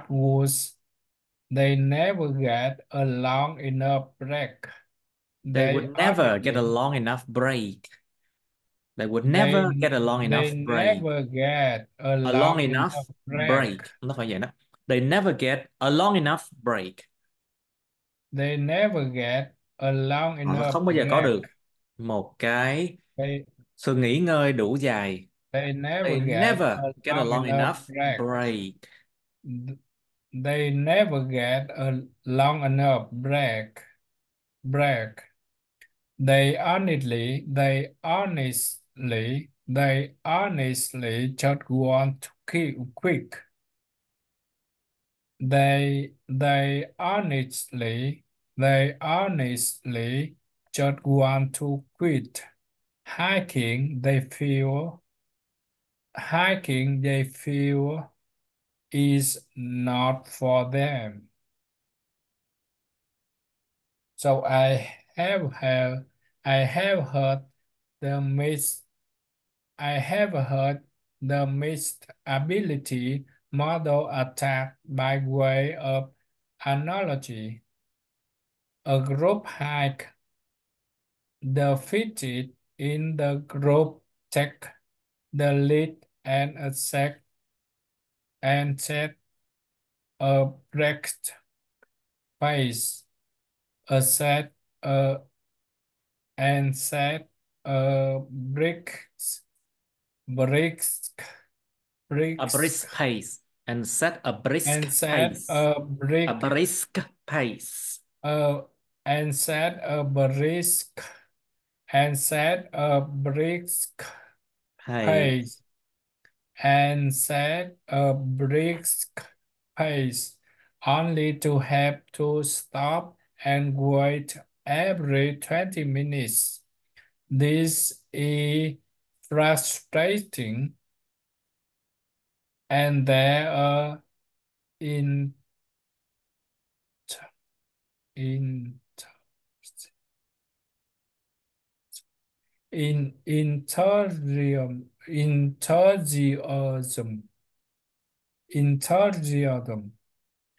Speaker 2: was they never get a long enough break.
Speaker 1: They would never get a long enough break. They would never get a long enough
Speaker 2: They
Speaker 1: break.
Speaker 2: never get a
Speaker 1: A long
Speaker 2: long
Speaker 1: enough
Speaker 2: enough
Speaker 1: break.
Speaker 2: break.
Speaker 1: Nó phải vậy đó. They never get a long enough break.
Speaker 2: They never get a long
Speaker 1: Họ
Speaker 2: enough
Speaker 1: không bao giờ có
Speaker 2: break.
Speaker 1: được một cái
Speaker 2: They,
Speaker 1: sự nghỉ ngơi đủ dài.
Speaker 2: they never
Speaker 1: They
Speaker 2: get
Speaker 1: never
Speaker 2: a
Speaker 1: get a
Speaker 2: long
Speaker 1: long
Speaker 2: enough
Speaker 1: enough
Speaker 2: break.
Speaker 1: break.
Speaker 2: They never get a long enough break. They honestly just want to keep quick. They honestly just want to quit. Hiking they feel is not for them. So I have heard the mis I have heard the mixed ability model attacked by way of analogy. A group hike, the fitted in the group take the lead and set a breakfast pace, a set and set a brisk
Speaker 1: A brisk pace. And set a brisk pace.
Speaker 2: a
Speaker 1: brisk pace.
Speaker 2: And set a brisk pace. And set a brisk pace, only to have to stop and wait every 20 minutes. This is frustrating, and there are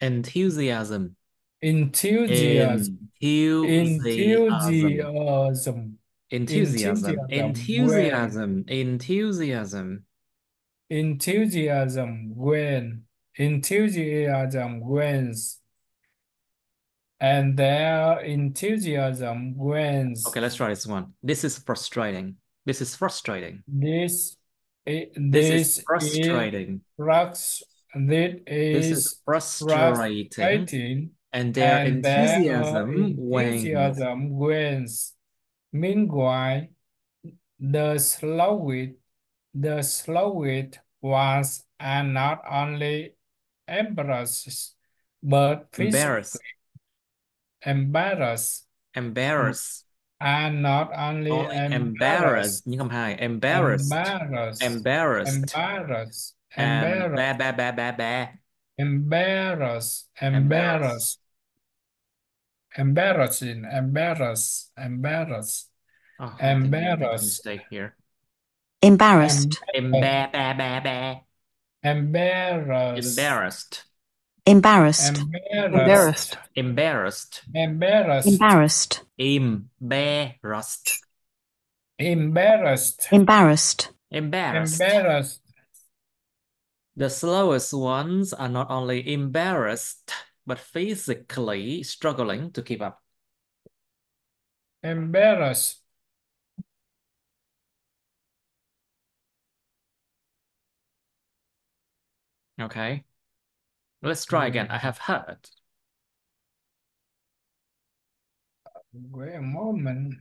Speaker 2: enthusiasm enthusiasm
Speaker 1: Enthusiasm.
Speaker 2: enthusiasm
Speaker 1: Enthusiasm.
Speaker 2: enthusiasm
Speaker 1: Enthusiasm. Enthusiasm.
Speaker 2: enthusiasm wins, and their enthusiasm wins.
Speaker 1: Okay, let's try this one. This is frustrating. This is frustrating.
Speaker 2: This
Speaker 1: is frustrating.
Speaker 2: This is frustrating,
Speaker 1: and their
Speaker 2: and
Speaker 1: enthusiasm
Speaker 2: wins. Meanwhile, the slowest ones are not only embarrassed, but physically embarrassed. And not only embarrassed,
Speaker 1: nhưng không hai, embarrassed
Speaker 2: embarrassing,
Speaker 1: Oh, I think we made a mistake here.
Speaker 4: Embarrassed.
Speaker 2: embarrassed,
Speaker 4: Embarrassed.
Speaker 2: embarrassed,
Speaker 4: Embarrassed.
Speaker 1: Embarrassed.
Speaker 4: Embarrassed.
Speaker 2: embarrassed,
Speaker 4: Embarrassed.
Speaker 2: embarrassed.
Speaker 1: The slowest ones are not only embarrassed, but physically struggling to keep up.
Speaker 2: embarrassed,
Speaker 1: Okay. Let's try again. I have heard.
Speaker 2: wait a moment.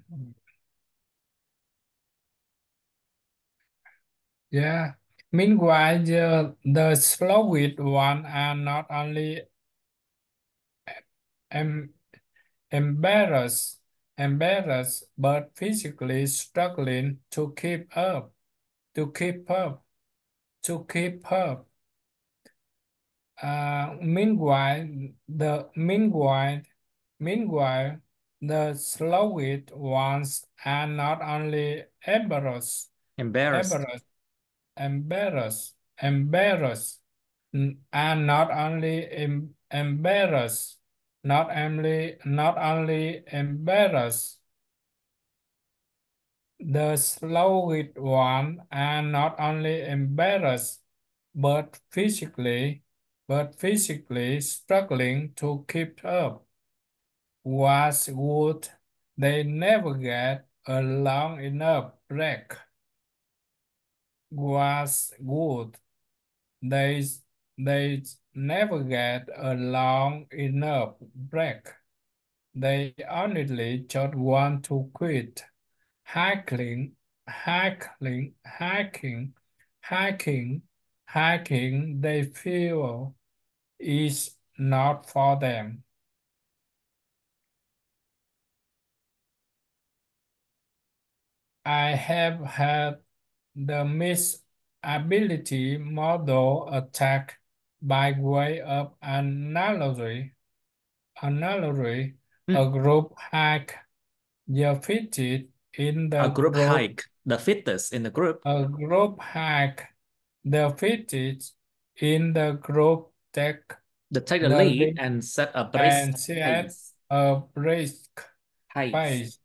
Speaker 2: Yeah. Meanwhile, the slowest one are not only em embarrassed, but physically struggling to keep up, to keep up, to keep up. Meanwhile, the slowest ones are not only
Speaker 1: Embarrassed.
Speaker 2: embarrassed, are not only not only embarrassed. The slowest one are not only embarrassed, but physically struggling to keep up. Was would they never get a long enough break? Was good. They never get a long enough break. They honestly just want to quit. Hiking, hiking, hiking, hiking, they feel is not for them. I have had the Miss Ability model attack by way of analogy, a group hike defeated in the
Speaker 1: A group
Speaker 2: group,
Speaker 1: hike. The fittest in the group.
Speaker 2: a group hike defeated in the group take
Speaker 1: Take the
Speaker 2: the
Speaker 1: lead
Speaker 2: lead
Speaker 1: and set a brisk
Speaker 2: and set
Speaker 1: pace.
Speaker 2: a brisk
Speaker 1: Pace.
Speaker 2: pace.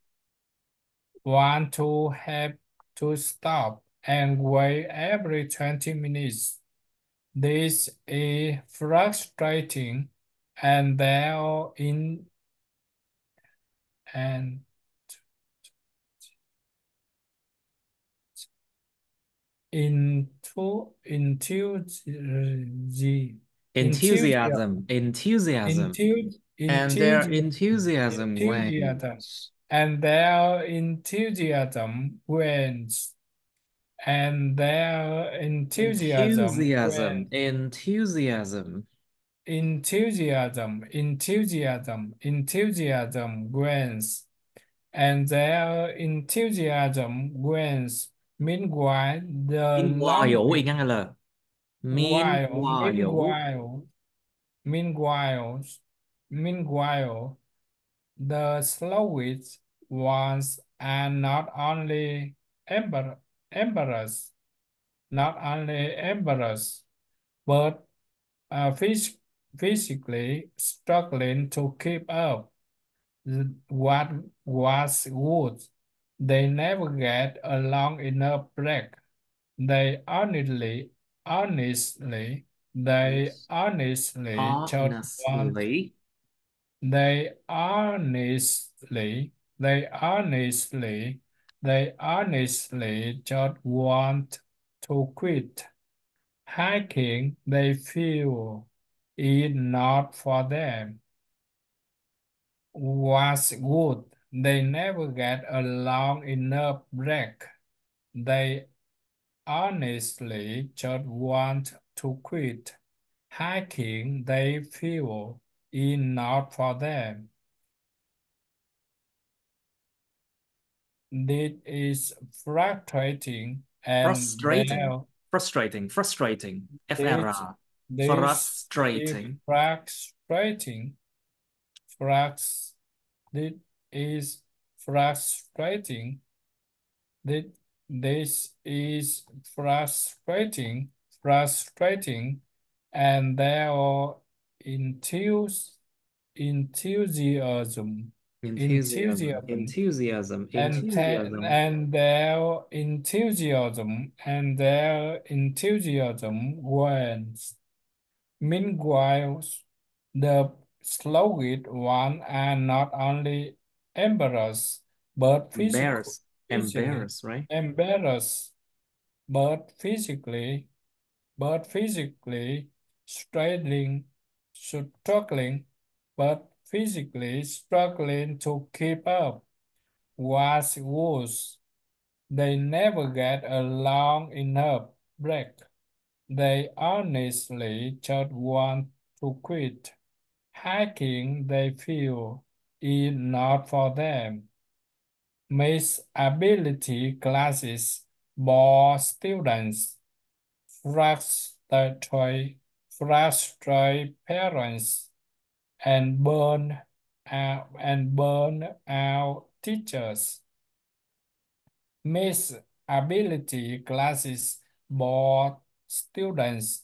Speaker 2: Want to have to stop and wait every 20 minutes. This is frustrating and there and
Speaker 1: Enthusiasm. And their enthusiasm
Speaker 2: enthusiasm
Speaker 1: wanes.
Speaker 2: and their enthusiasm wanes and their enthusiasm wanes. Enthusiasm wanes and their enthusiasm wanes. Meanwhile, the
Speaker 1: Meanwhile, ý
Speaker 2: longest
Speaker 1: ngắn là
Speaker 2: while meanwhile meanwhile the slowest ones are not only embarrassed but physically struggling to keep up. What was good, they never get a long enough break. They honestly just want
Speaker 1: honestly.
Speaker 2: they honestly they honestly they honestly just want to quit. Hiking they feel is not for them. Was good. They never get a long enough break. They honestly just want to quit. Hiking they feel is not for them. This is frustrating and
Speaker 1: Frustrating. Frustrating.
Speaker 2: this,
Speaker 1: FRA.
Speaker 2: this is
Speaker 1: Frustrating.
Speaker 2: frustrating. This is frustrating. This is frustrating, and their enthusiasm, and their enthusiasm wanes. Meanwhile, the slowest one are not only embarrassed, but
Speaker 1: Embarrass.
Speaker 2: physically
Speaker 1: Embarrass, right?
Speaker 2: embarrassed, but physically struggling, but physically struggling to keep up. What's worse, they never get a long enough break. They honestly just want to quit. Hiking they feel is not for them. Miss ability classes bore students, frustrate parents, and burn out teachers. Miss ability classes bore students,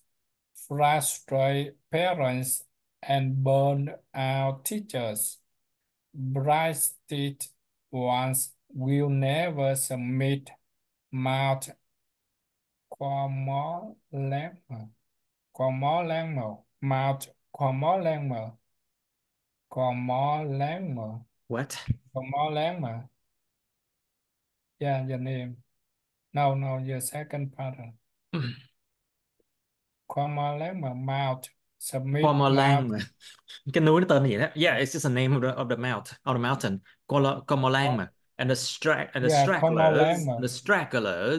Speaker 2: frustrate parents, and burn out teachers. Bright ones will never submit Mount Quamolemma. Mount Quamolemma.
Speaker 1: What?
Speaker 2: Quamolemma. Yeah, your name. No, your second pattern. Quamolemma, Mount. Submit
Speaker 1: Comolang
Speaker 2: Mount.
Speaker 1: mà. Cái núi nó tên là vậy đó. Yeah, it's just the name of the mountain. Comolang mà. And the
Speaker 2: Yeah, Quamolemma.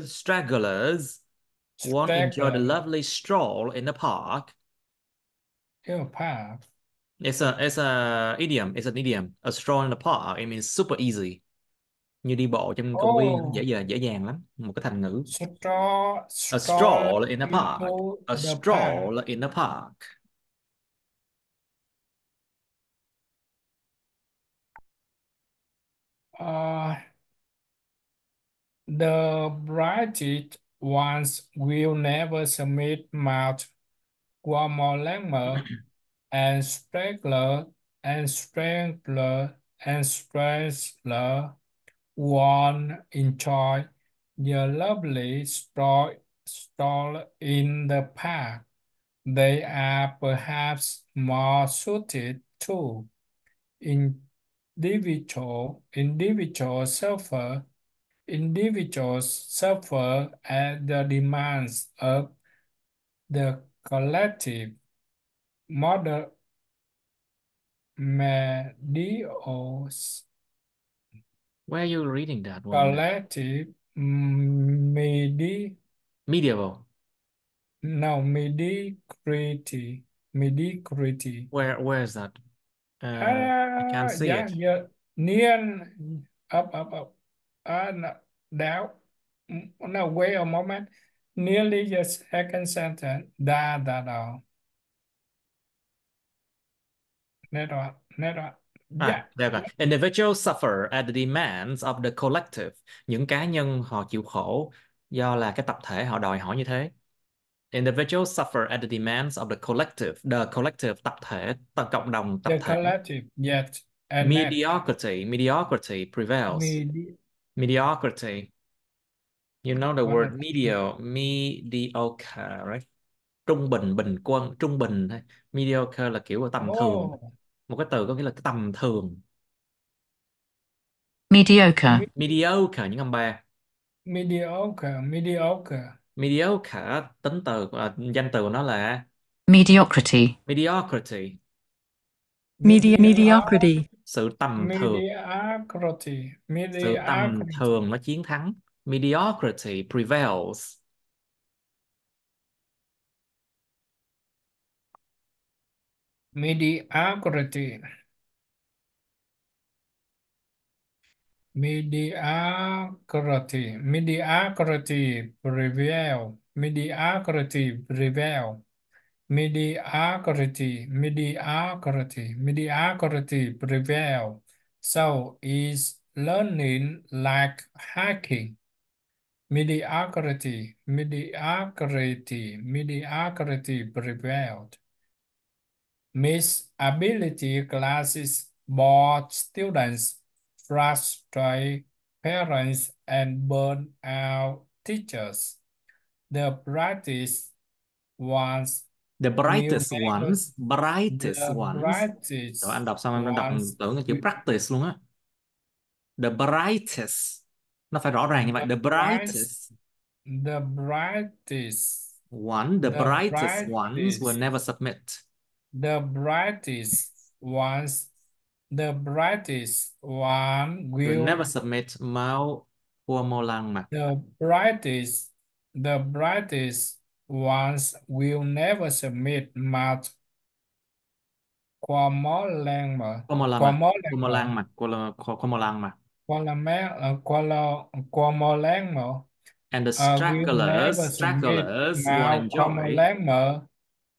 Speaker 1: stragglers won't enjoy the
Speaker 2: Straggler.
Speaker 1: lovely stroll in the park.
Speaker 2: Park.
Speaker 1: It's a idiom. It's an idiom. A stroll in the park. It means super easy. Như đi bộ trong công viên,
Speaker 2: Oh,
Speaker 1: dễ dàng lắm. Một cái thành ngữ. A
Speaker 2: stroll
Speaker 1: stroll in the park.
Speaker 2: into
Speaker 1: A
Speaker 2: the park.
Speaker 1: stroll in the park.
Speaker 2: Uh, the brightest ones will never submit Mount Guamolemma and Strangler won't enjoy the lovely stroll in the park. They are perhaps more suited to individuals suffer at the demands of the collective model medios
Speaker 1: Where are you reading that one?
Speaker 2: collective
Speaker 1: Medieval.
Speaker 2: no mediocrity.
Speaker 1: Where is that? I can't see
Speaker 2: Yeah,
Speaker 1: it.
Speaker 2: near up no, down. No, wait a moment. Nearly the second sentence. Đó. Net đoạn. Yeah.
Speaker 1: Đây rồi. Individuals suffer at the demands of the collective. Những cá nhân họ chịu khổ do là cái tập thể họ đòi hỏi như thế. Individuals suffer at the demands of the collective. The collective, tập thể, cộng đồng, tập
Speaker 2: The
Speaker 1: thể.
Speaker 2: collective, yes. And
Speaker 1: Mediocrity prevails. Mediocrity. You know the word mediocre, right? Trung bình, bình quân, trung bình thôi. Mediocre là kiểu tầm thường. Một cái từ có nghĩa là cái tầm thường.
Speaker 4: Mediocre.
Speaker 1: Mediocre, những âm ba.
Speaker 2: Mediocre.
Speaker 1: Mediocre, tính từ, danh từ của nó là
Speaker 4: Mediocrity.
Speaker 1: mediocrity.
Speaker 5: Mediocrity.
Speaker 1: Sự tầm thường. Sự tầm thường nó chiến thắng. Mediocrity prevails.
Speaker 2: Mediocrity prevail. Mediocrity prevail. So is learning like hacking. Mediocrity prevailed. Miss ability classes bored students, frustrate parents, and burn out teachers. The brightest ones
Speaker 1: The brightest
Speaker 2: will never-
Speaker 1: ones. Brightest
Speaker 2: the
Speaker 1: ones.
Speaker 2: brightest
Speaker 1: Rồi anh đọc xong em đọc
Speaker 2: ones
Speaker 1: tưởng là chữ practice luôn á. The brightest. Nó phải rõ ràng như vậy. The brightest
Speaker 2: The brightest.
Speaker 1: one. The
Speaker 2: The
Speaker 1: brightest ones will
Speaker 2: brightest.
Speaker 1: never submit.
Speaker 2: The brightest ones. The brightest one
Speaker 1: Will
Speaker 2: will.
Speaker 1: never submit máu của màu lăng mặt.
Speaker 2: The brightest ones will never submit math qua mó lan mà
Speaker 1: Qua màu lăng
Speaker 2: qua
Speaker 1: mặt.
Speaker 2: mó
Speaker 1: Qua màu
Speaker 2: lan
Speaker 1: lăng mặt. Qua màu lăng mặt.
Speaker 2: qua là mé qua mó lan mà
Speaker 1: And the
Speaker 2: will never submit
Speaker 1: stragglers won't
Speaker 2: mouth qua mó
Speaker 1: enjoy.
Speaker 2: lan mà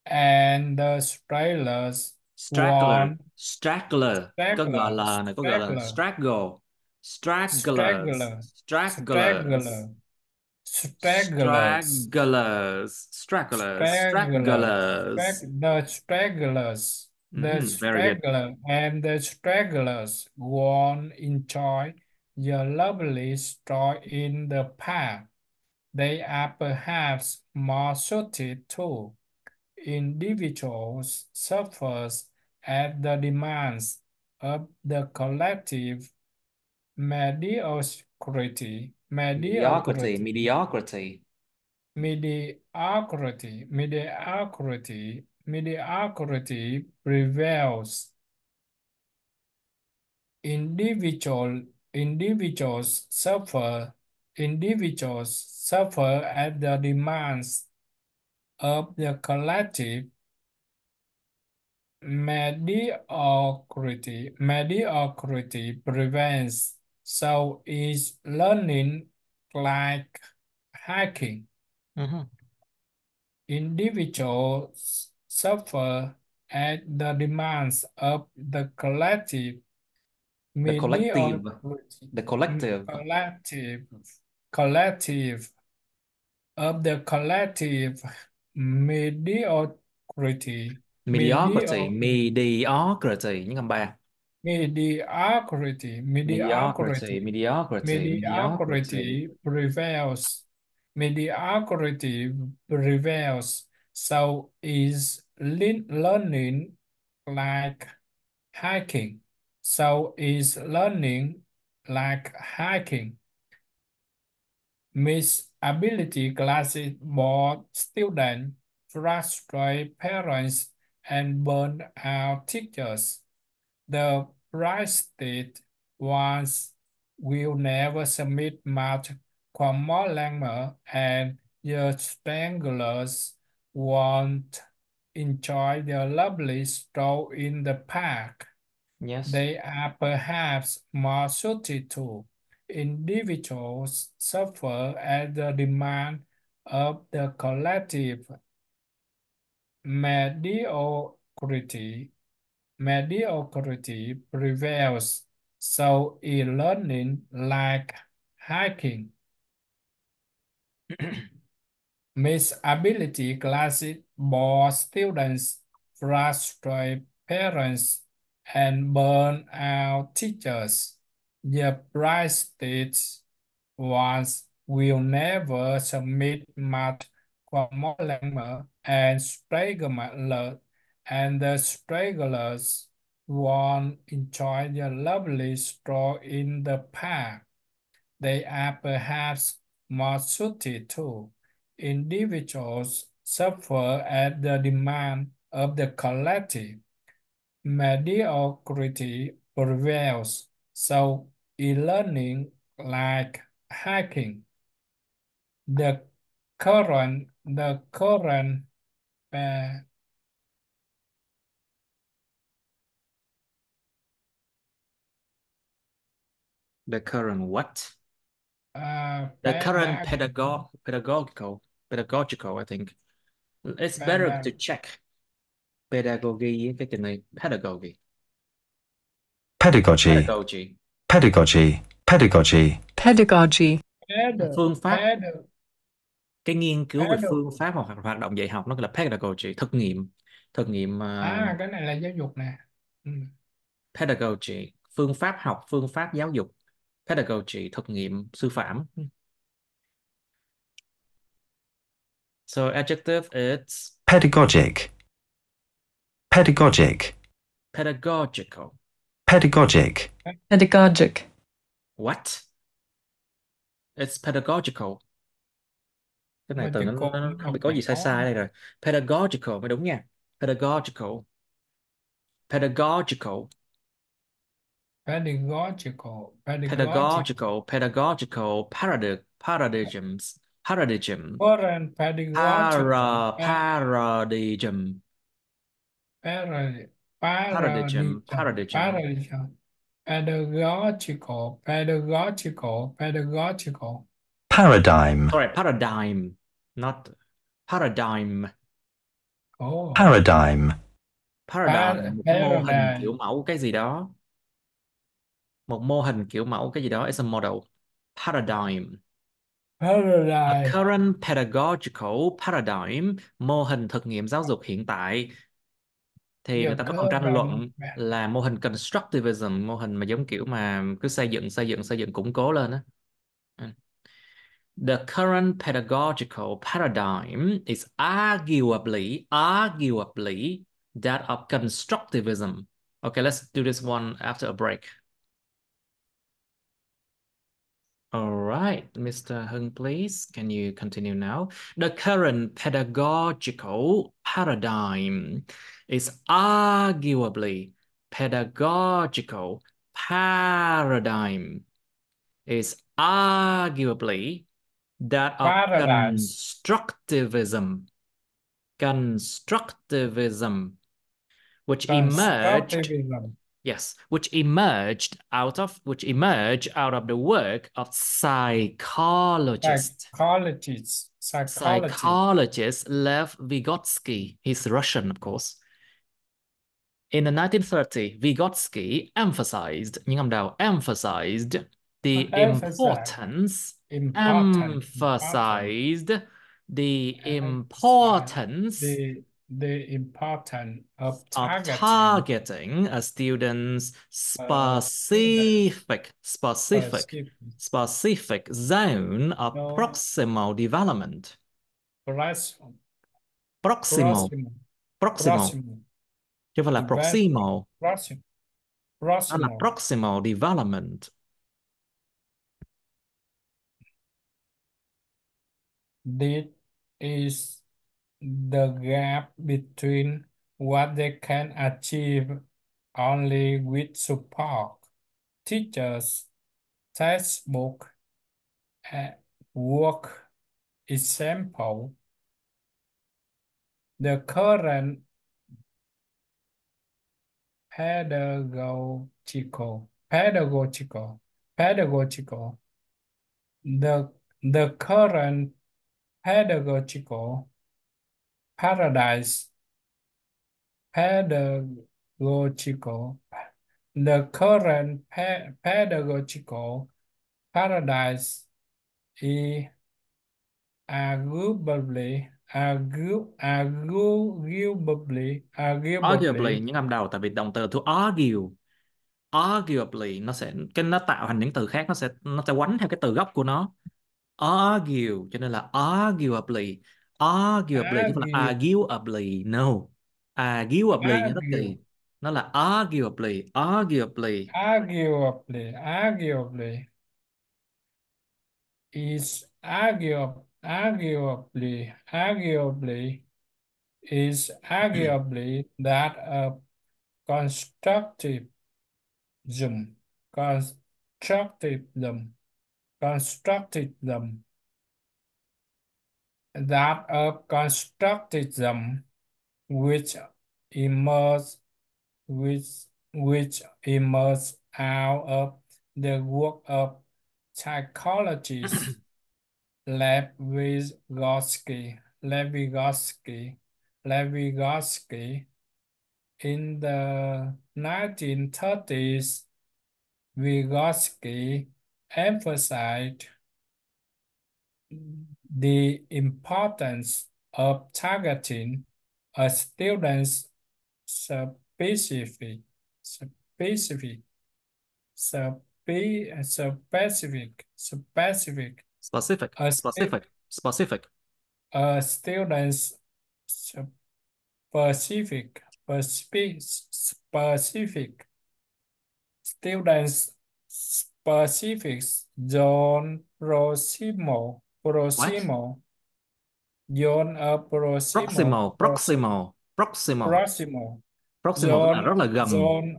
Speaker 2: and the stragglers
Speaker 1: Straggler.
Speaker 2: won
Speaker 1: Straggler. Có GL này, có GL. Straggle. Stragglers. Stragglers.
Speaker 2: stragglers the
Speaker 1: Very good.
Speaker 2: straggler and the stragglers won't enjoy the lovely stroll in the park. They are perhaps more suited to individuals suffers at the demands of the collective mediocrity prevails. Individuals suffer at the demands of the collective mediocrity prevents. So is learning like hacking. Individuals suffer at the demands of the collective mediocrity of the collective mediocrity
Speaker 1: những âm ba.
Speaker 2: Mediocrity prevails. So is learning like hacking. Miss Ability classes bored students, frustrate parents, and burn out teachers. The brightest ones will never submit math qua mó lan mở, and the stragglers won't enjoy the lovely stroll in the park.
Speaker 1: Yes.
Speaker 2: They are perhaps more suited to individuals suffer at the demand of the collective mediocrity prevails. So e-learning like hacking. Miss Ability classes bore students, frustrate parents, and burn out teachers. The brightest ones will never submit math qua mó lan mở, and the stragglers won't enjoy the lovely stroll in the park. They are perhaps more suited to individuals suffer at the demand of the collective mediocrity prevails. So e-learning like hacking. The current
Speaker 1: what? The current pedagogical, I think. It's better to check pedagogy cái từ này pedagogy. Phương pháp. Cái nghiên cứu về phương pháp hoặc hoạt động dạy học nó gọi là pedagogy, thực nghiệm
Speaker 2: cái này là giáo dục nè.
Speaker 1: Pedagogy, phương pháp học, phương pháp giáo dục. Pedagogy, thực nghiệm sư phạm. So adjective it's
Speaker 6: pedagogical,
Speaker 1: pedagogical,
Speaker 5: Pedagogic.
Speaker 1: What? It's pedagogical. Cái này
Speaker 2: Mà
Speaker 1: từ
Speaker 2: chữ
Speaker 1: nó,
Speaker 2: cô
Speaker 1: nó,
Speaker 2: cũng
Speaker 1: nó
Speaker 2: đọc
Speaker 1: bị có
Speaker 2: là
Speaker 1: gì sai
Speaker 2: có.
Speaker 1: sai đây rồi. Pedagogical mới đúng nha. Pedagogical. Pedagogical.
Speaker 2: Pedagogical.
Speaker 1: Pedagogical. Pedagogical. Paradigms. Paradigm.
Speaker 2: Foreign pedagogical.
Speaker 1: Paradigm.
Speaker 2: Paradi-
Speaker 1: Paradigm.
Speaker 2: Paradigm.
Speaker 1: Paradigm.
Speaker 2: Paradigm. Pedagogical.
Speaker 6: Paradigm.
Speaker 1: Sorry, paradigm. Not paradigm.
Speaker 2: Oh,
Speaker 6: Paradigm.
Speaker 1: Paradigm là một cái mô hình kiểu
Speaker 2: paradigm.
Speaker 1: mẫu cái gì đó. Một mô hình kiểu mẫu cái gì đó. It's a model. Paradigm. A
Speaker 2: Paradigm.
Speaker 1: current pedagogical paradigm, mô hình thực nghiệm giáo dục hiện tại, thì người
Speaker 2: The
Speaker 1: ta có còn tranh
Speaker 2: current
Speaker 1: luận là mô hình constructivism, mô hình mà giống kiểu mà cứ xây dựng củng cố lên á. The current pedagogical paradigm is arguably that of constructivism. Okay, let's do this one after a break. All right, Mr. Hưng, please, can you continue now? The current pedagogical paradigm is arguably pedagogical paradigm is arguably that of
Speaker 2: paradise.
Speaker 1: constructivism, which emerged
Speaker 2: Constructivism.
Speaker 1: Yes, which emerged out of the work of psychologist
Speaker 2: Psychologist.
Speaker 1: Lev Vygotsky. He's Russian, of course. In the 1930s, Vygotsky emphasized the
Speaker 2: Emphasize.
Speaker 1: importance
Speaker 2: The importance of
Speaker 1: of
Speaker 2: targeting
Speaker 1: targeting a student's
Speaker 2: student
Speaker 1: specific zone of proximal development. Proximal chứ không phải là proximal. Đó là proximal development.
Speaker 2: This is the gap between what they can achieve only with support, teachers, textbook, work example. The current pedagogical the current pedagogical paradise pedagogical the current pedagogical paradise is
Speaker 1: Arguably những âm đầu, tại vì động từ to arguably nó tạo thành những từ khác, nó sẽ quánh theo cái từ gốc của nó. Argue cho nên là arguably chứ không phải là arguably. No, arguably nhớ rất kỳ, nó là arguably
Speaker 2: is arguably that of constructivism that of constructivism which emerges out of the work of psychologist Lev Vygotsky in the 1930s. Vygotsky emphasized the importance of targeting a student's specific a student's specific student's Pacific Zone Proximo.
Speaker 1: What?
Speaker 2: Zone
Speaker 1: Proximal, proximal, proximal.
Speaker 2: Proximo.
Speaker 1: Proximal tức là
Speaker 2: Zone
Speaker 1: rất là gần.
Speaker 2: Zone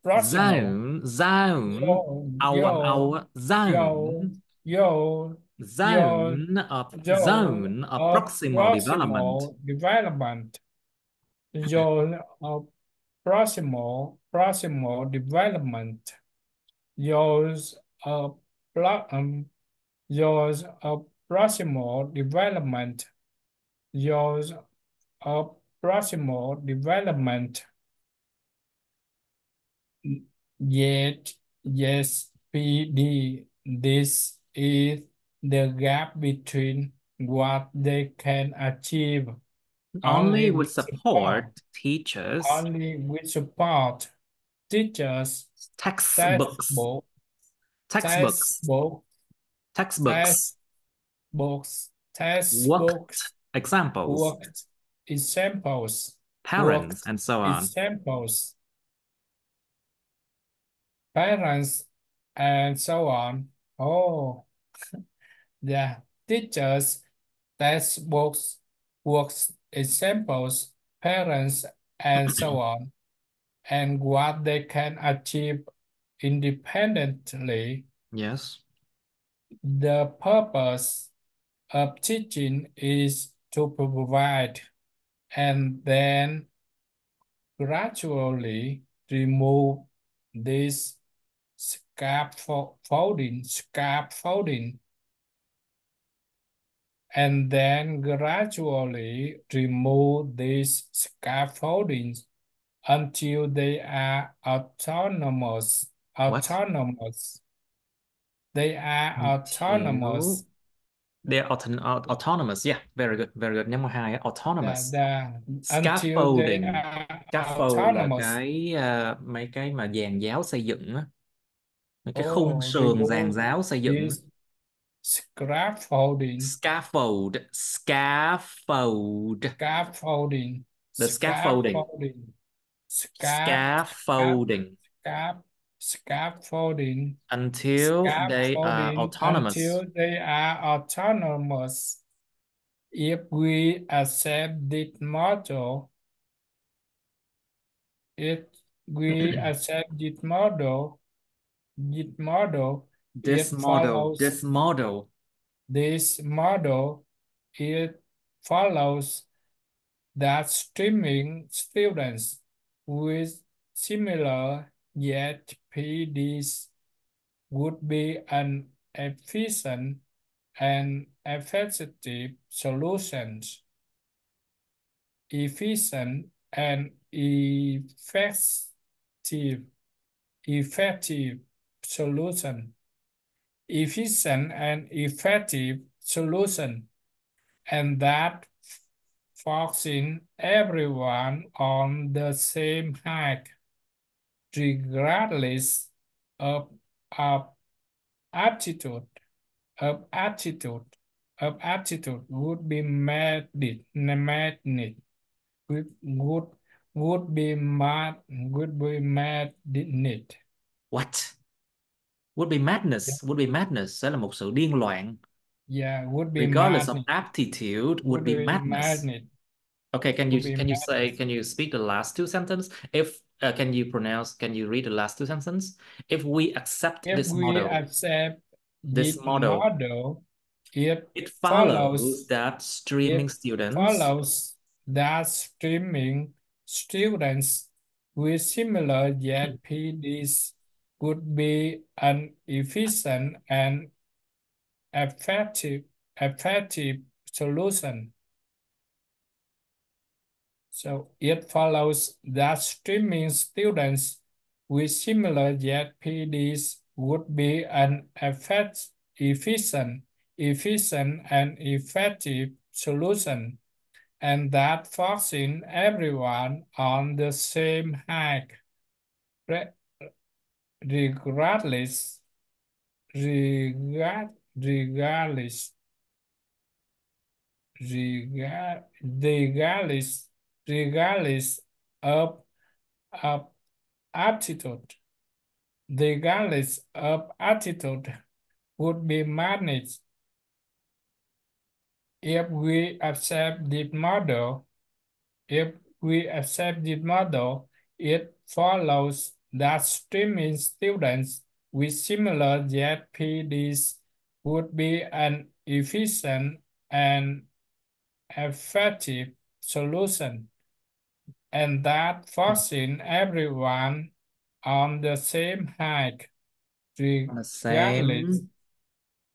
Speaker 2: Proximo.
Speaker 1: Zone, zone,
Speaker 2: Yo,
Speaker 1: âu âm âu
Speaker 2: yo,
Speaker 1: á. Zone,
Speaker 2: yo, yo, yo,
Speaker 1: zone of proximal development.
Speaker 2: proximal development. Zone of proximal development. Yours of yours of proximal development. Yours of proximal development. Yet, yes, PD, this is the gap between what they can achieve
Speaker 1: Only with support, teachers,
Speaker 2: only with support, teachers,
Speaker 1: textbooks, textbooks,
Speaker 2: textbook,
Speaker 1: textbooks,
Speaker 2: textbooks,
Speaker 1: worked examples,
Speaker 2: worked examples,
Speaker 1: parents,
Speaker 2: worked
Speaker 1: and so on.
Speaker 2: examples, parents, and so on. Oh, yeah, teachers, textbooks, works examples, parents, and so on, and what they can achieve independently.
Speaker 1: Yes.
Speaker 2: The purpose of teaching is to provide and then gradually remove this scaffolding, and then gradually remove these scaffoldings until they are autonomous.
Speaker 1: What?
Speaker 2: They are autonomous.
Speaker 1: They're autonomous. Yeah, very good, very good. Number 2, autonomous.
Speaker 2: Until they
Speaker 1: Scaffolding.
Speaker 2: are
Speaker 1: Scaffold là
Speaker 2: autonomous.
Speaker 1: cái mấy cái mà dàn giáo xây dựng á. Mấy cái khung
Speaker 2: Oh,
Speaker 1: sườn dàn giáo xây dựng á.
Speaker 2: this scaffolding.
Speaker 1: Scaffold. Scaffold.
Speaker 2: Scaffolding.
Speaker 1: The scaffolding. Scaffolding.
Speaker 2: Scaffolding.
Speaker 1: Until they are autonomous.
Speaker 2: Until they are autonomous. If we accept this model, it follows that streaming students with similar yet PDs would be an efficient and effective solutions. Efficient and effective solution. Efficient and effective solution, and that focusing everyone on the same height, regardless of aptitude. Would be magnet. Would be magnet.
Speaker 1: What? Would be madness.
Speaker 2: Yeah.
Speaker 1: Would be madness sẽ là một sự điên loạn.
Speaker 2: Yeah, would be
Speaker 1: Regardless
Speaker 2: madness.
Speaker 1: of aptitude, would be madness. Okay, can you speak the last two sentences? If can you read the last two sentences? If we accept this model, it follows that streaming
Speaker 2: students with similar yet PDs would be an efficient and effective solution. So it follows that streaming students with similar yet PDs would be an efficient and effective solution, and that focusing everyone on the same height, regardless of aptitude. regardless of attitude, would be managed. If we accept this model, it follows that streaming students with similar ZPDs would be an efficient and effective solution, and that forcing everyone on the same hike,
Speaker 1: On the
Speaker 2: regardless,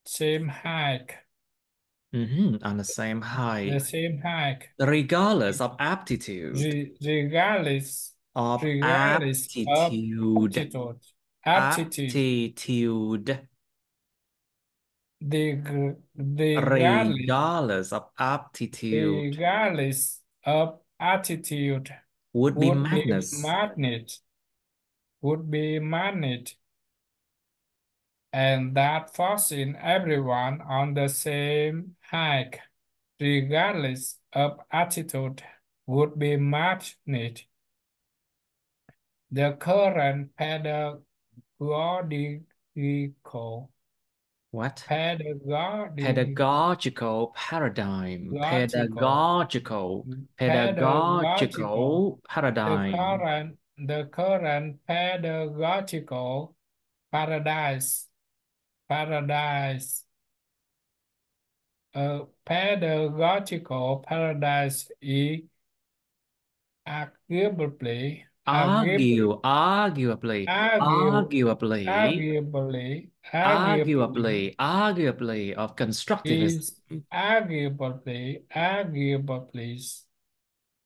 Speaker 2: same hike,
Speaker 1: on the same height,
Speaker 2: the same hike,
Speaker 1: regardless of aptitude,
Speaker 2: regardless
Speaker 1: of
Speaker 2: of
Speaker 1: aptitude,
Speaker 2: aptitude,
Speaker 1: aptitude, regardless of aptitude,
Speaker 2: regardless of attitude,
Speaker 1: would be
Speaker 2: would be
Speaker 1: madness.
Speaker 2: managed, and that forcing everyone on the same hike, regardless of attitude, would be managed. The current pedagogical
Speaker 1: What?
Speaker 2: pedagogical
Speaker 1: Pedagogical paradigm.
Speaker 2: Pedagogical.
Speaker 1: Pedagogical
Speaker 2: the
Speaker 1: paradigm.
Speaker 2: current pedagogical paradise pedagogical paradise is arguably
Speaker 1: Arguably, of constructivism.
Speaker 2: is arguably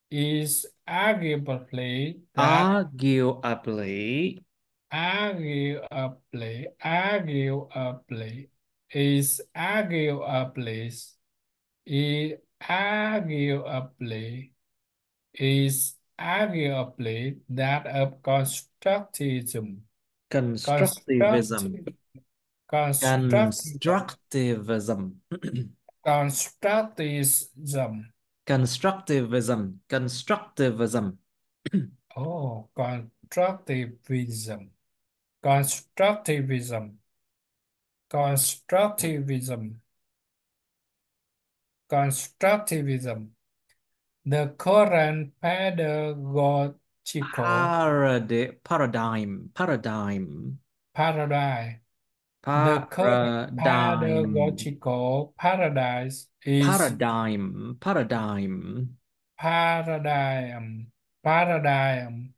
Speaker 2: is arguably that
Speaker 1: Arguably,
Speaker 2: arguably is arguably is arguably is arguably that of constructivism.
Speaker 1: constructivism.
Speaker 2: Constructivism.
Speaker 1: Constructivism.
Speaker 2: Constructivism.
Speaker 1: Constructivism.
Speaker 2: Oh, constructivism. Constructivism. Constructivism. Constructivism. The current pedagogical
Speaker 1: Paradigm.
Speaker 2: The current
Speaker 1: Paradigm.
Speaker 2: pedagogical paradise is
Speaker 1: Paradigm.
Speaker 2: paradigm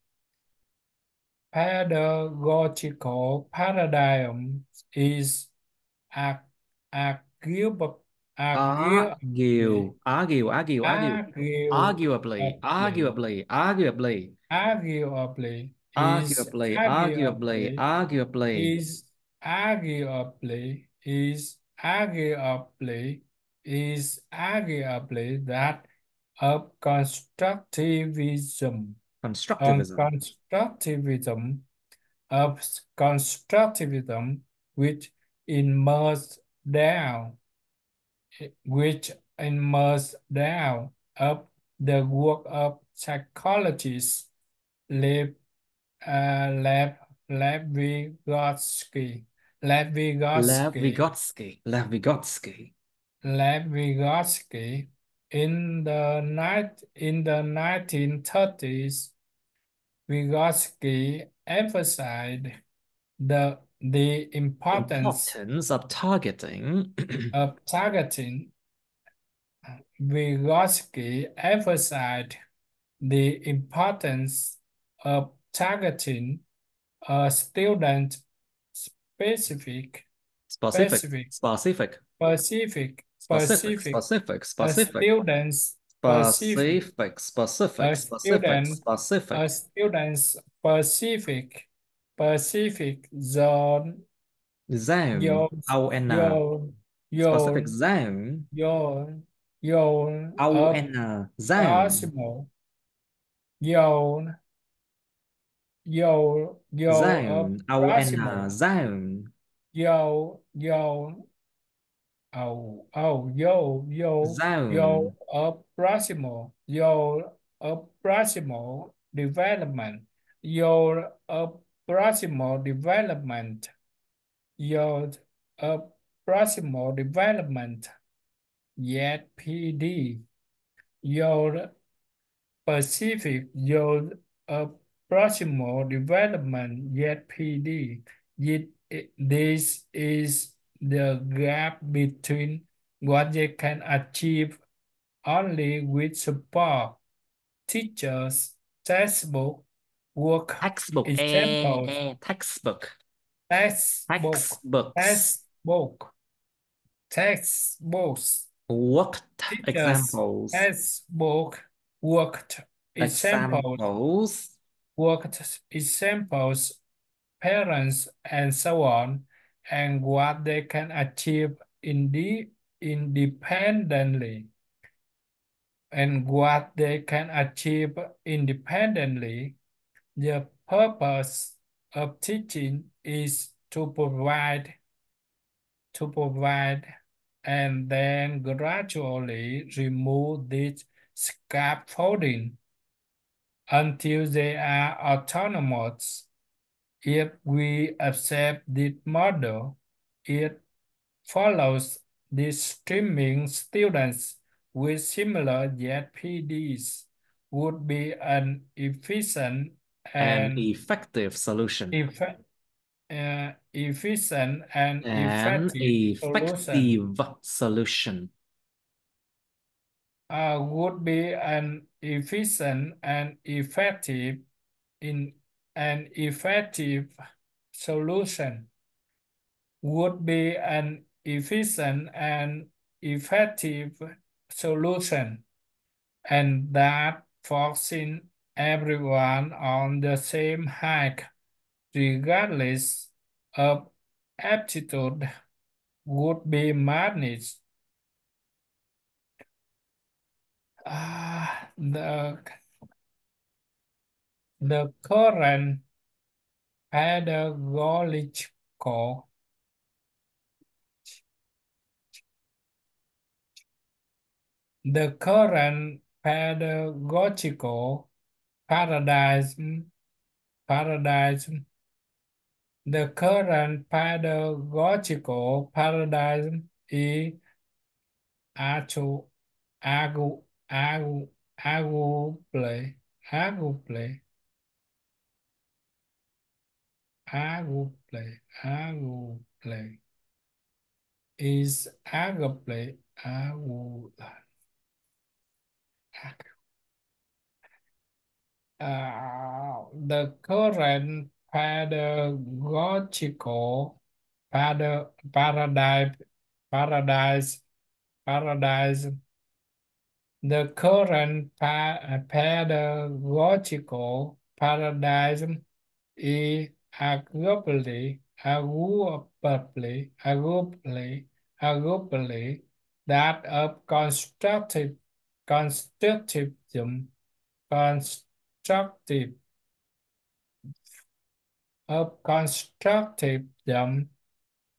Speaker 2: pedagogical paradigm is arg- arguable
Speaker 1: Argue.
Speaker 2: arguably is
Speaker 1: Arguably.
Speaker 2: is arguably that of constructivism
Speaker 1: Constructivism.
Speaker 2: which immerse down of the work of psychologist Lev Lev Vygotsky in the 1930s. Vygotsky emphasized the importance
Speaker 1: of targeting.
Speaker 2: Vygotsky emphasized the importance of targeting a student specific
Speaker 1: Specific.
Speaker 2: a student's specific zone
Speaker 1: Specific zone.
Speaker 2: possible
Speaker 1: Zone.
Speaker 2: your proximal development, your proximal development yield a proximal development, yet PD yield Pacific yield a proximal development, yet PD. This is the gap between what they can achieve only with support, teachers, textbook, work
Speaker 1: Textbook.
Speaker 2: examples,
Speaker 1: Textbook.
Speaker 2: textbook,
Speaker 1: Textbooks.
Speaker 2: textbooks,
Speaker 1: Worked
Speaker 2: teachers,
Speaker 1: examples.
Speaker 2: textbook, worked examples, parents, and so on, and what they can achieve independently. And what they can achieve independently. The purpose of teaching is to provide and then gradually remove this scaffolding until they are autonomous. If we accept this model, it follows streaming students with similar ZPDs would be an efficient
Speaker 1: An
Speaker 2: and
Speaker 1: effective solution.
Speaker 2: efficient and
Speaker 1: An
Speaker 2: effective solution.
Speaker 1: effective solution.
Speaker 2: Would be an efficient and effective solution. Would be an efficient and effective solution, and that forcing everyone on the same hike, regardless of aptitude, would be madness. The current pedagogical paradigm is arguably the current pedagogical paradigm the current pedagogical paradigm is arguably that of constructivism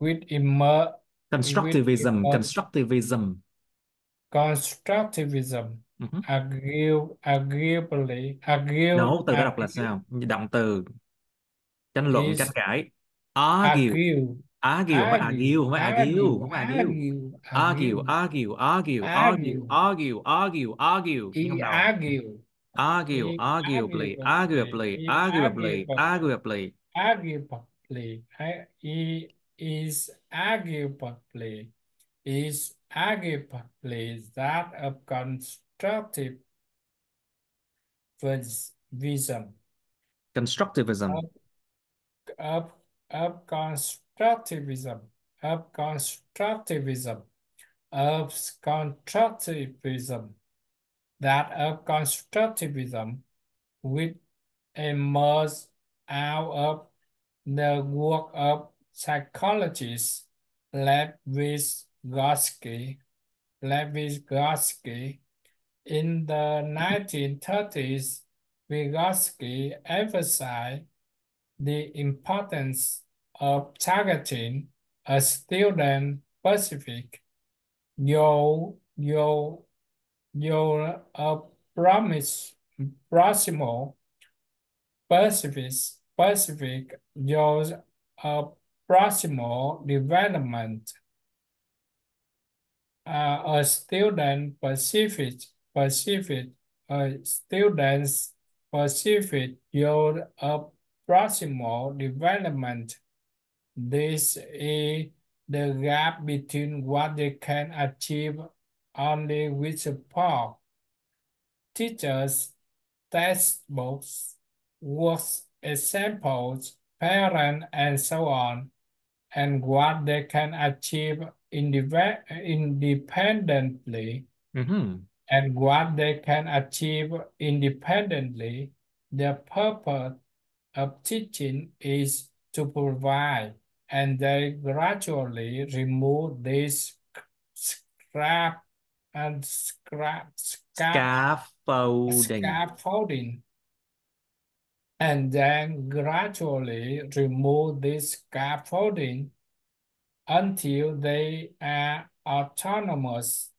Speaker 2: with
Speaker 1: Constructivism.
Speaker 2: arguably
Speaker 1: No, từ đó đọc là sao? Động từ. Tranh luận, tranh cãi. Argue. Argue, không phải argue, không phải argue, không phải argue. Argue. Nghe không đầu. Arguably.
Speaker 2: Is arguably that of constructivism.
Speaker 1: Constructivism.
Speaker 2: Of constructivism. That of constructivism which emerges out of the work of psychologist Lev Vygotsky. In the 1930s, Vygotsky emphasized the importance of targeting a student-specific proximal specific goals of proximal development. A student a student's specific goal of proximal development. This is the gap between what they can achieve only with support. Teachers, textbooks, works, examples, parents, and so on, and what they can achieve independently, and what they can achieve independently. The purpose of teaching is to provide, and they gradually remove this scaffolding, and then gradually remove this scaffolding until they are autonomous.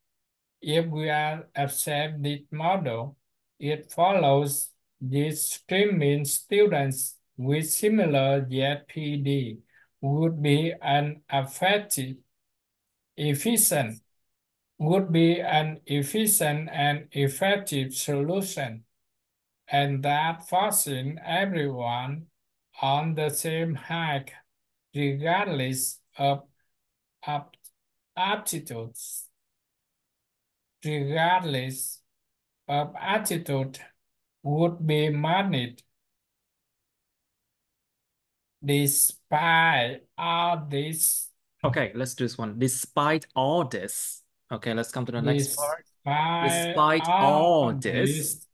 Speaker 2: If we accept this model, it follows these streaming students with similar ZPD would be an efficient and effective solution, and that forcing everyone on the same hike regardless of aptitudes. Regardless of attitude would be managed. Despite all this.
Speaker 1: Okay, let's do this one. Despite all this. Okay, let's come to the next part. Despite all this,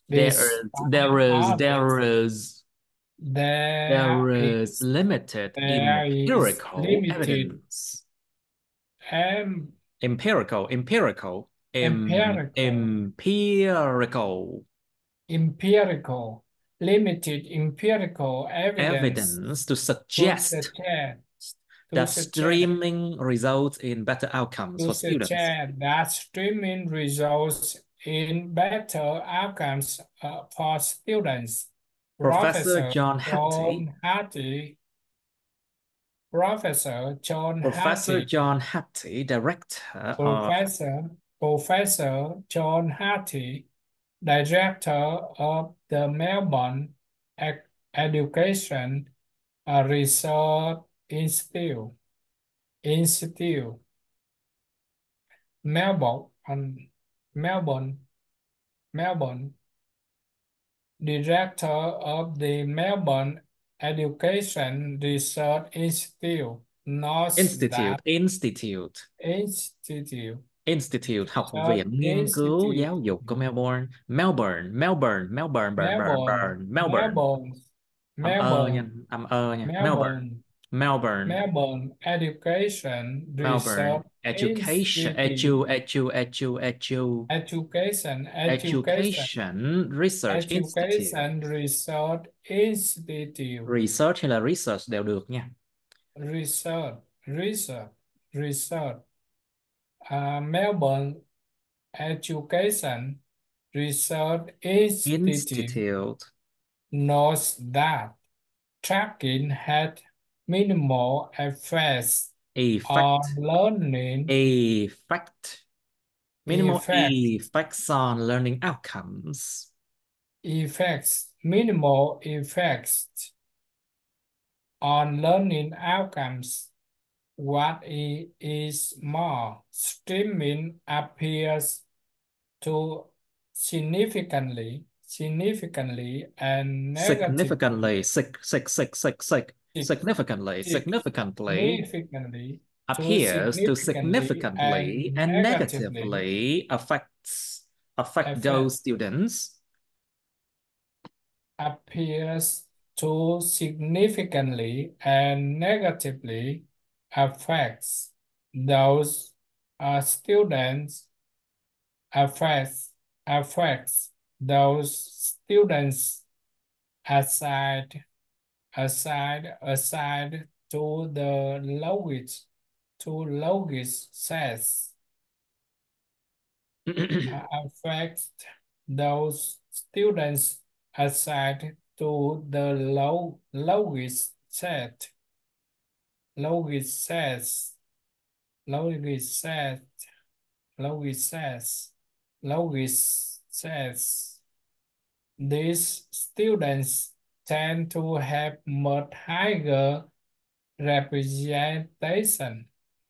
Speaker 1: there is limited empirical evidence. Empirical
Speaker 2: limited empirical
Speaker 1: evidence to suggest that streaming results in better outcomes for students.
Speaker 2: That streaming results in better outcomes for students.
Speaker 1: Professor John Hattie, director
Speaker 2: of the Melbourne Education Research Institute. Melbourne, director of the Melbourne Education Research Institute.
Speaker 1: Institute, học viện nghiên cứu giáo dục của Melbourne.
Speaker 2: Melbourne Education Research
Speaker 1: Education Research Institute. Research hay là research đều được nha.
Speaker 2: Research. Melbourne Education Research Institute knows that tracking had minimal effects on learning.
Speaker 1: Minimal effects on learning outcomes.
Speaker 2: Minimal effects on learning outcomes. What is more, streaming appears to significantly and negatively
Speaker 1: appears to significantly and negatively affect those students.
Speaker 2: Appears to significantly and negatively affects those students. Affects those students aside to the lowest says. Affects those students aside to the lowest set. Lowest sets. Lowest set. Lowest sets. Lowest sets. These students tend to have much higher representation.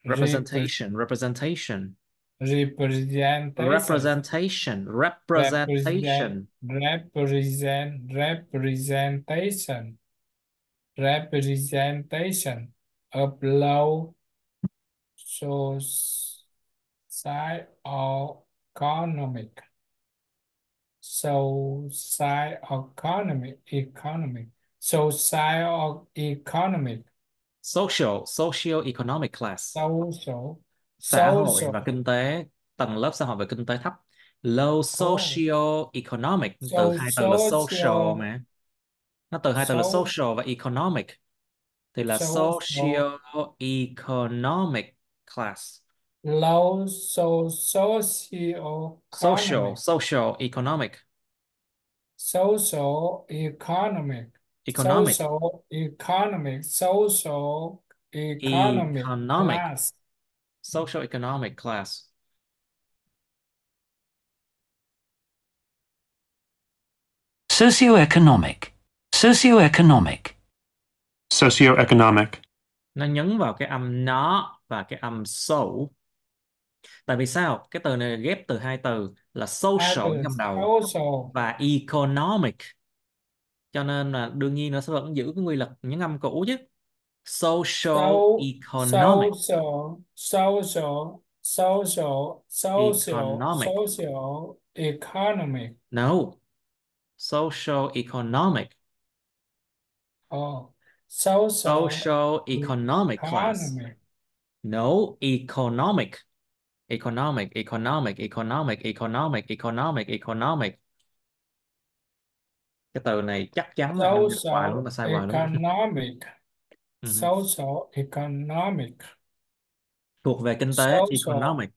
Speaker 1: Representation.
Speaker 2: Representation.
Speaker 1: Representation. Representation.
Speaker 2: Representation of low socioeconomic
Speaker 1: Socioeconomic class.
Speaker 2: social
Speaker 1: Xã hội và
Speaker 2: social
Speaker 1: kinh tế, tầng lớp xã hội và kinh tế thấp. Low socioeconomic, từ hai từ là social mà. Nó từ hai từ là
Speaker 2: so
Speaker 1: social và economic. Thì là
Speaker 2: social
Speaker 1: socioeconomic class.
Speaker 2: low socioeconomic
Speaker 1: Social, economic,
Speaker 2: social economic
Speaker 1: economic,
Speaker 2: social economic social economic
Speaker 1: economic,
Speaker 2: class
Speaker 1: social economic class.
Speaker 4: Socioeconomic. Socioeconomic.
Speaker 6: Socioeconomic.
Speaker 1: Nó nhấn vào cái âm nó và cái âm so. Tại vì sao? Cái từ này ghép từ hai từ là social
Speaker 2: từ
Speaker 1: trong đầu
Speaker 2: social
Speaker 1: và economic. Cho nên là đương nhiên nó sẽ vẫn giữ cái quy luật nhấn âm cũ chứ. Social economic.
Speaker 2: social
Speaker 1: Economic.
Speaker 2: social economic
Speaker 1: No. Social economic.
Speaker 2: oh
Speaker 1: Social economic class.
Speaker 2: economic
Speaker 1: No, economic. Economic, economic, economic, economic, economic, economic. Cái từ này chắc chắn là em dịch hoài luôn, mà sai hoài luôn.
Speaker 2: economic
Speaker 1: Ừ.
Speaker 2: social economic
Speaker 1: Thuộc về kinh tế, economic, economic,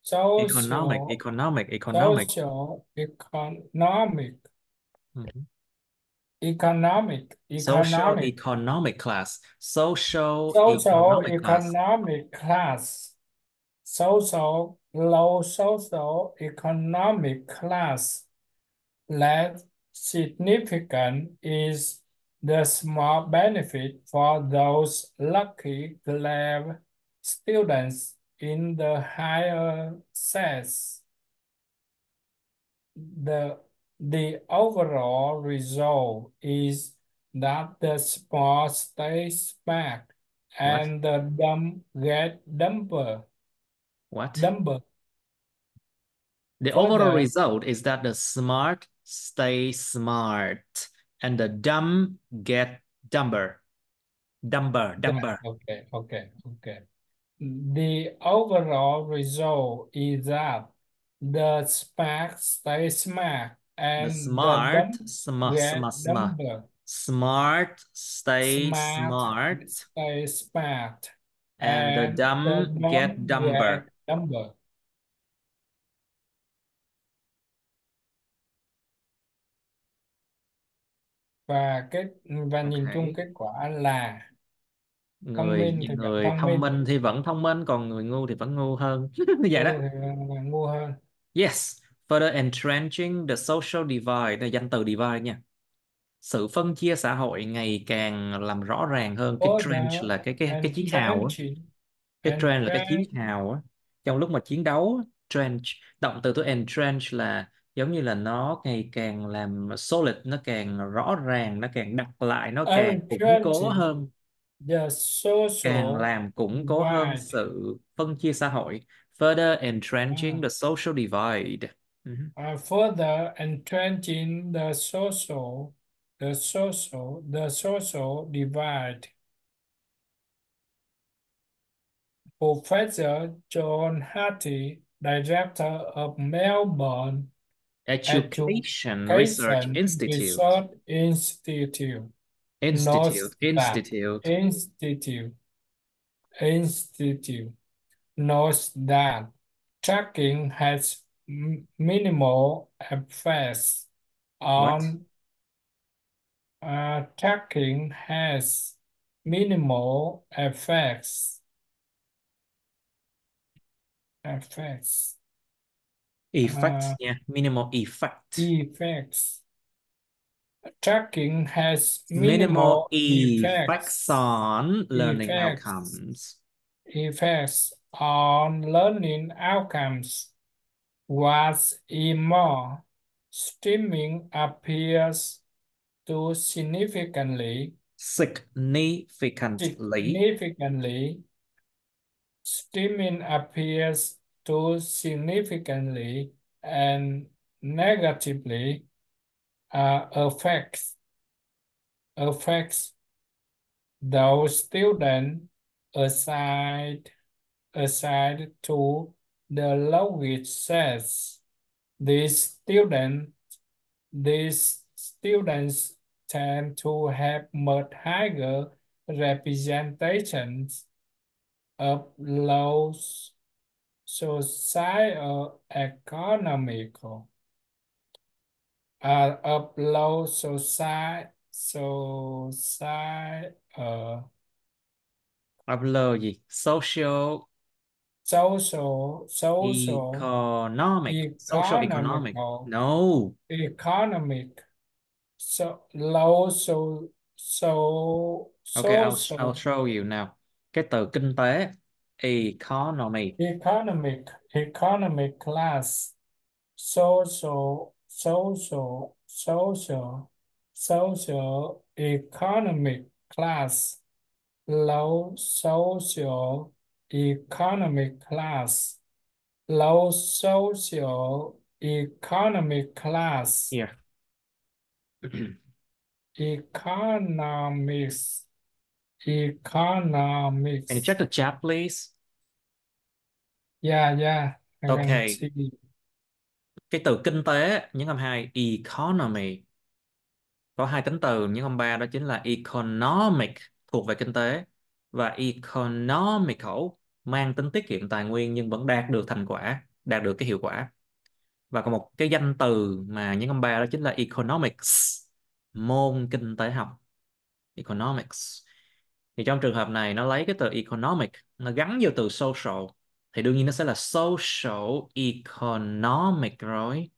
Speaker 2: social
Speaker 1: economic, economic.
Speaker 2: social economic
Speaker 1: Ừ.
Speaker 2: economic
Speaker 1: Social
Speaker 2: economic
Speaker 1: economic class. Social
Speaker 2: social
Speaker 1: economic class.
Speaker 2: economic class social low social economic class less significant is the small benefit for those lucky clever students in the higher sets. The overall result is that the smart stays back and the dumb get dumber.
Speaker 1: What?
Speaker 2: Dumber.
Speaker 1: The overall
Speaker 2: Further,
Speaker 1: result is that the smart stay smart and the dumb get dumber. Dumber.
Speaker 2: okay. The overall result is that the smart stay smart
Speaker 1: The
Speaker 2: and
Speaker 1: smart,
Speaker 2: the dumb get dumber.
Speaker 1: smart stay smart
Speaker 2: Stay smart
Speaker 1: and the dumb get dumber.
Speaker 2: get dumber. Và nhìn chung kết quả là thông minh thì vẫn
Speaker 1: Người
Speaker 2: thông
Speaker 1: thông
Speaker 2: minh,
Speaker 1: minh thì vẫn thông minh, còn người ngu thì vẫn ngu hơn. Vậy đó.
Speaker 2: ngu hơn.
Speaker 1: Yes, further entrenching the social divide, là danh từ divide nha. Sự phân chia xã hội ngày càng làm rõ ràng hơn. Cái trench là cái chiến hào á. Cái trench là cái chiến hào á. Trong lúc mà chiến đấu, trench, động từ từ entrench là giống như là nó ngày càng làm solid, nó càng rõ ràng, nó càng đặt lại, nó càng củng cố hơn.
Speaker 2: The
Speaker 1: Càng
Speaker 2: social
Speaker 1: làm củng cố hơn
Speaker 2: divide.
Speaker 1: sự phân chia xã hội. Further entrenching the social divide.
Speaker 2: Further entrenching the social divide. Professor John Hattie, director of Melbourne
Speaker 1: Education Research Institute.
Speaker 2: Notes that tracking has minimal effects on Tracking has minimal effects.
Speaker 1: Effects
Speaker 2: Uh,
Speaker 1: nha, minimal effect.
Speaker 2: effects. Tracking has
Speaker 1: Minimal
Speaker 2: minimal
Speaker 1: effects on learning
Speaker 2: effects
Speaker 1: outcomes.
Speaker 2: effects on learning outcomes. What's more, streaming appears to significantly streaming appears to significantly and negatively affects those students aside to the language sets. These students tend to have much higher representations of low social economical of low society
Speaker 1: Of low gì? Social economic. No.
Speaker 2: economic so low
Speaker 1: Okay, I'll
Speaker 2: social
Speaker 1: show you now. Cái từ kinh tế, economy.
Speaker 2: economic class social economic class low social economic class low social economic class
Speaker 1: Here.
Speaker 2: economics
Speaker 1: Can you check the chat, please?
Speaker 2: yeah I can
Speaker 1: Okay.
Speaker 2: see.
Speaker 1: Cái từ kinh tế nhấn âm 2, economy. Có hai tính từ nhấn âm 3, đó chính là economic thuộc về kinh tế và economical mang tính tiết kiệm tài nguyên nhưng vẫn đạt được thành quả, đạt được cái hiệu quả. Và còn một cái danh từ mà nhấn âm 3 đó chính là economics, môn kinh tế học. Economics. Thì trong trường hợp này nó lấy cái từ economic, nó gắn vô từ social, thì đương nhiên nó sẽ là social economic rồi.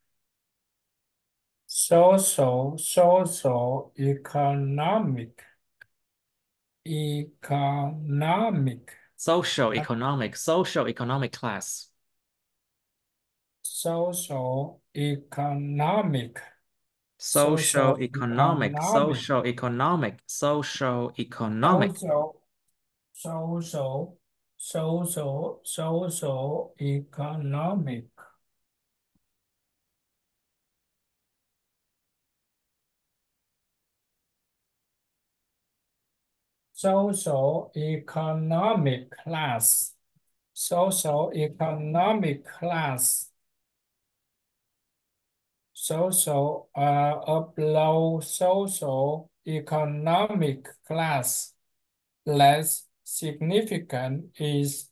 Speaker 2: Social economic
Speaker 1: Social economic class.
Speaker 2: social economic
Speaker 1: Social economic
Speaker 2: social economic social economic class social economic class of low social economic class less significant is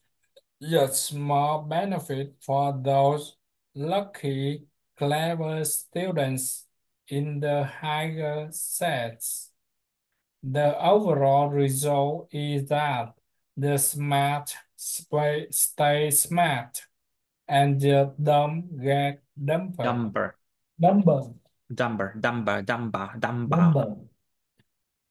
Speaker 2: a small benefit for those lucky clever students in the higher sets. The overall result is that the smart stay smart and the dumb get dumber.
Speaker 1: Dumber.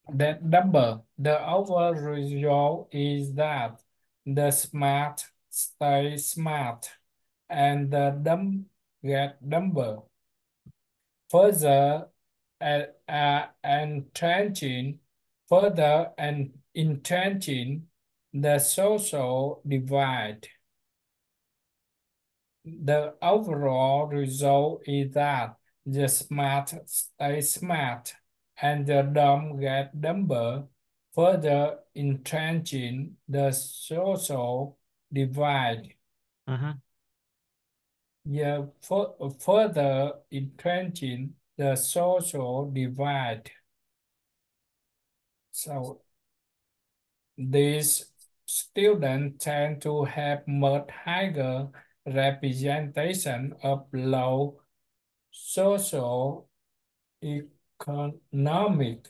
Speaker 2: The overall result is that the smart stay smart and the dumb get dumber. Further entrenching the social divide. The overall result is that the smart stay smart and the dumb get dumber, further entrenching the social divide. Yeah, further entrenching the social divide. So these students tend to have much higher representation of low social economic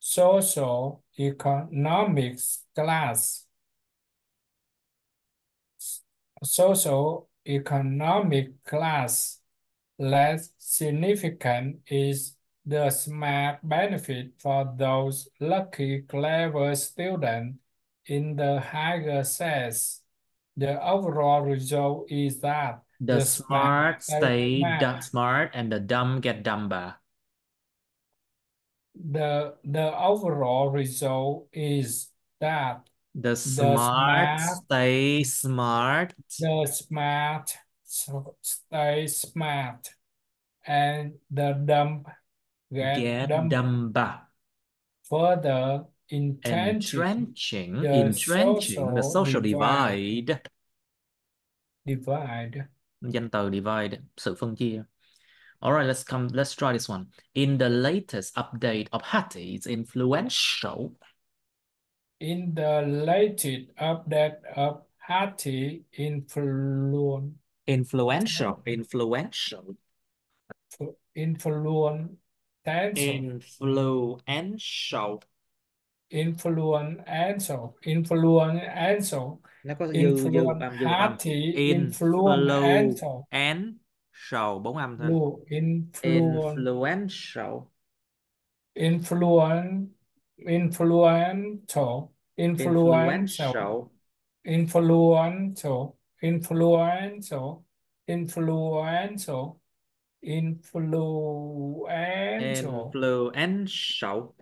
Speaker 2: Socio-economic class. Socio-economic class less significant is the smart benefit for those lucky, clever students in the higher class. The overall result is that
Speaker 1: The
Speaker 2: the smart
Speaker 1: smart
Speaker 2: stay
Speaker 1: stay
Speaker 2: smart.
Speaker 1: smart and the dumb get dumber.
Speaker 2: The overall result is that
Speaker 1: The
Speaker 2: the
Speaker 1: smart
Speaker 2: smart
Speaker 1: stay smart
Speaker 2: the smart stay smart and the dumb get
Speaker 1: get
Speaker 2: dumb.
Speaker 1: dumber.
Speaker 2: Further entrenching
Speaker 1: Entrenching the social
Speaker 2: divide.
Speaker 1: Danh từ divide, sự phân chia. All right, let's try this one. In the latest update of Hattie's influential.
Speaker 2: In the latest update of Hattie influential
Speaker 1: Influential.
Speaker 2: influential
Speaker 1: Influential. Nó có dư âm vô một âm.
Speaker 2: Hattie
Speaker 1: Influential.
Speaker 2: influential
Speaker 1: 4 âm thôi. Influential.
Speaker 2: influential influential
Speaker 1: Influential.
Speaker 2: influential influential influential influential
Speaker 1: Influential.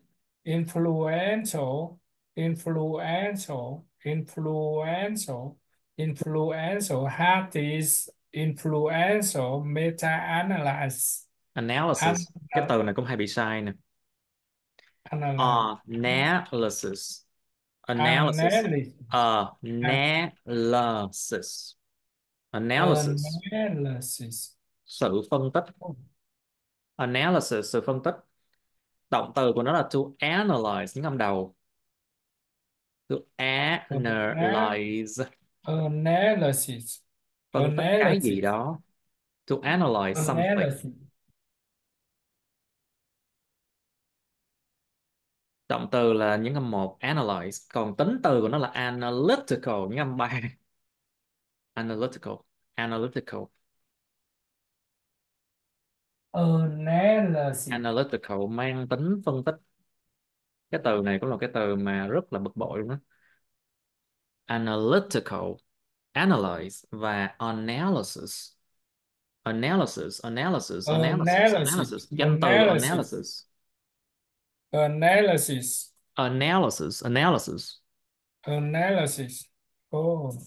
Speaker 2: influential influential influential influential Hatties influential meta-analysis
Speaker 1: Analysis. Cái từ này cũng hay bị sai nè. Analysis. Analysis. Analysis. Analysis.
Speaker 2: analysis
Speaker 1: Sự phân tích. Analysis, sự phân tích. Động từ của nó là to analyze, những âm đầu. To analyze.
Speaker 2: analysis
Speaker 1: Phân tích cái gì đó. To analyze something.
Speaker 2: analysis
Speaker 1: Động từ là những âm 1, analyze. Còn tính từ của nó là analytical, những âm 3. Analytical. Analytical.
Speaker 2: analysis
Speaker 1: Analytical mang tính phân tích. Cái từ này cũng là cái từ mà rất là bực bội luôn đó. Analytical, analyze và analysis. Analysis, analysis, analysis, analysis. Danh từ analysis.
Speaker 2: analysis
Speaker 1: Analysis, analysis.
Speaker 2: analysis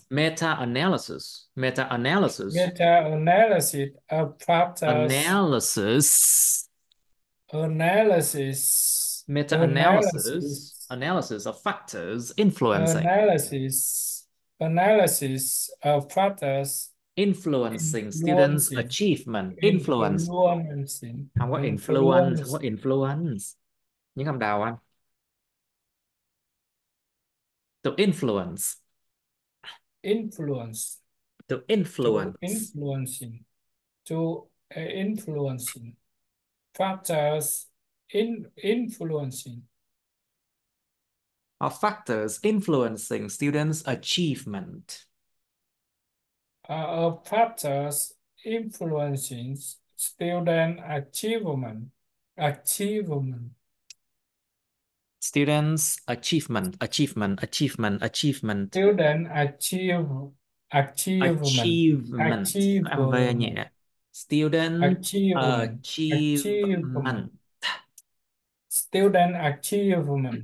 Speaker 1: Meta-analysis, meta-analysis.
Speaker 2: meta-analysis of factors
Speaker 1: Analysis.
Speaker 2: analysis
Speaker 1: Meta-analysis. Analysis of factors influencing.
Speaker 2: analysis of factors
Speaker 1: Influencing students' achievement. Influence. Không có influence, không có influence. Những âm đầu anh. To influence.
Speaker 2: influence
Speaker 1: To influence.
Speaker 2: to influencing factors influencing
Speaker 1: Of factors influencing students' achievement.
Speaker 2: of factors influencing student achievement
Speaker 1: Students' achievement, achievement, achievement, achievement.
Speaker 2: student
Speaker 1: Achievement. Âm V nhẹ. Student achievement.
Speaker 2: student achievement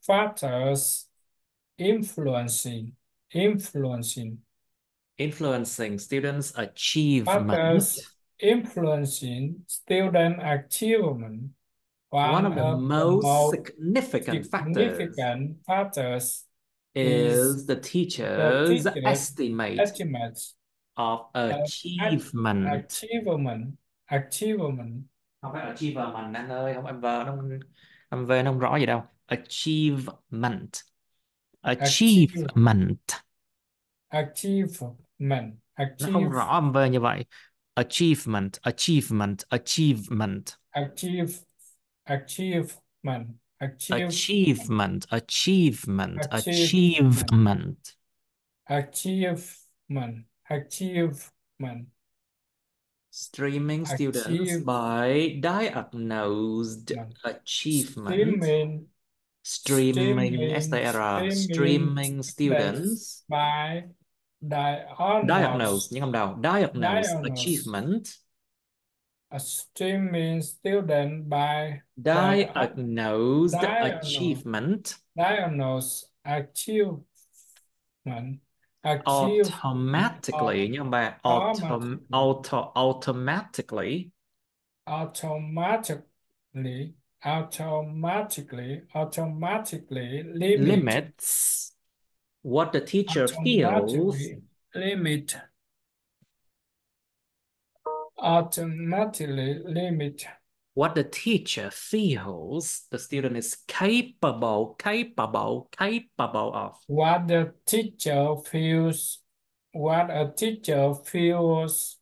Speaker 2: factors influencing
Speaker 1: Students' achievement.
Speaker 2: factors influencing student achievement.
Speaker 1: One of the most significant
Speaker 2: factors
Speaker 1: is the teacher's estimate of achievement.
Speaker 2: Achievement.
Speaker 1: Không phải achievement anh ơi, không âm V nó không rõ gì đâu. Achievement. Nó không rõ âm V như vậy. Achievement.
Speaker 2: achievement,
Speaker 1: Achievement. Achievement.
Speaker 2: Achievement.
Speaker 1: Achievement.
Speaker 2: Achievement.
Speaker 1: Streaming students
Speaker 2: Achieve-
Speaker 1: by diagnosed achievement. Streaming streaming students
Speaker 2: by
Speaker 1: diagnosed nhưng không diagnosed achievement.
Speaker 2: A streaming student by
Speaker 1: Diagnosed achievement.
Speaker 2: diagnosed achievement.
Speaker 1: Automatically nhưng không ba automatically
Speaker 2: automatically
Speaker 1: limits what the teacher feels
Speaker 2: automatically limit
Speaker 1: what the teacher feels the student is capable of.
Speaker 2: what the teacher feels. What a teacher feels.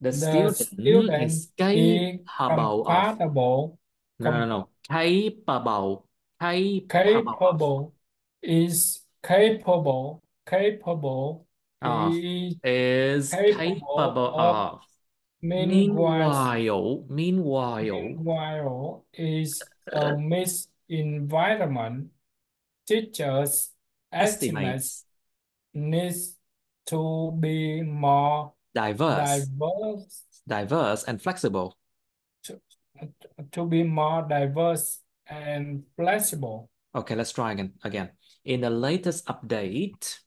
Speaker 1: The
Speaker 2: The
Speaker 1: student is capable of.
Speaker 2: compatible.
Speaker 1: No. Capable
Speaker 2: Is capable.
Speaker 1: of. Is capable of. Meanwhile
Speaker 2: is a mixed environment. Teachers estimates needs to be more
Speaker 1: diverse and flexible.
Speaker 2: To be more diverse and flexible.
Speaker 1: Okay, let's try again. In the latest update,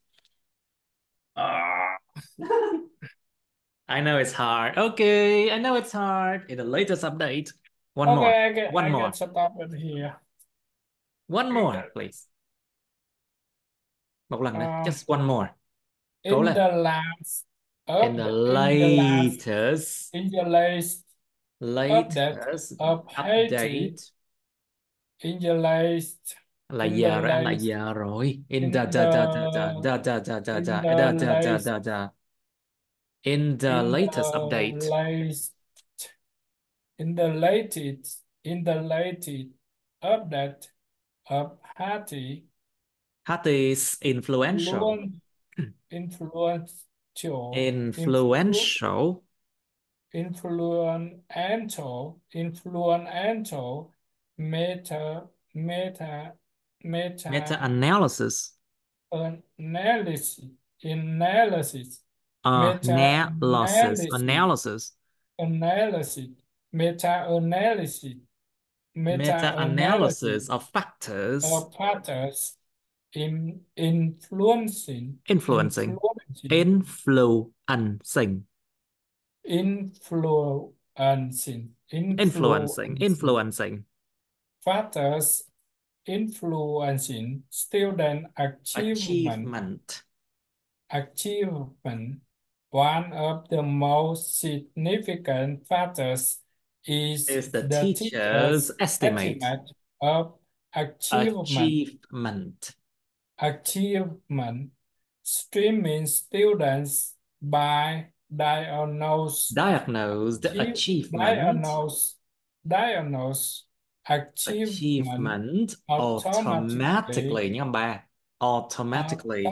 Speaker 1: I know it's hard. Okay, I know it's hard. In the latest update, one more.
Speaker 2: I can stop it here.
Speaker 1: One more, please. Một lần nữa, just one more.
Speaker 2: In the latest update in the latest
Speaker 1: là giờ rồi, anh là giờ rồi. In the latest update.
Speaker 2: In the latest update of Hattie.
Speaker 1: Hattie is influential. Meta-analysis. Meta-analysis of factors. Influencing
Speaker 2: factors influencing student achievement. One of the most significant factors is
Speaker 1: the teacher's estimate
Speaker 2: of
Speaker 1: achievement.
Speaker 2: Streaming students by diagnosed
Speaker 1: achievement automatically nha ba. Automatically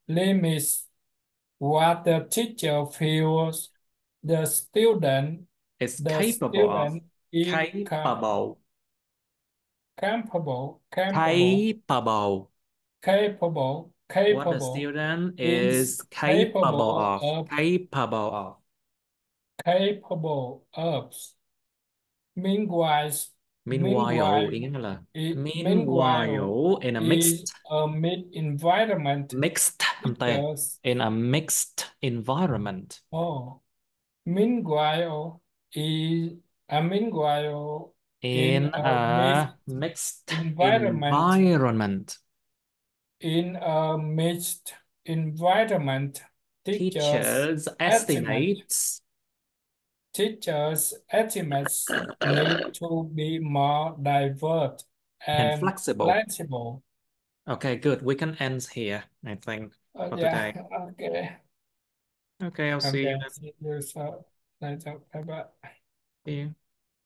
Speaker 2: limits what the teacher feels the student
Speaker 1: is capable of. What the student is capable of. Meanwhile, in a mixed environment. In a mixed environment.
Speaker 2: Meanwhile, in a mixed environment. In a mixed environment, teachers estimates need to be more diverse and flexible.
Speaker 1: Okay, good. We can end here, I think, for
Speaker 2: Yeah,
Speaker 1: today.
Speaker 2: okay.
Speaker 1: Okay, I'll see you
Speaker 2: Okay,
Speaker 1: then.
Speaker 2: see you so later. Bye bye.
Speaker 1: See you.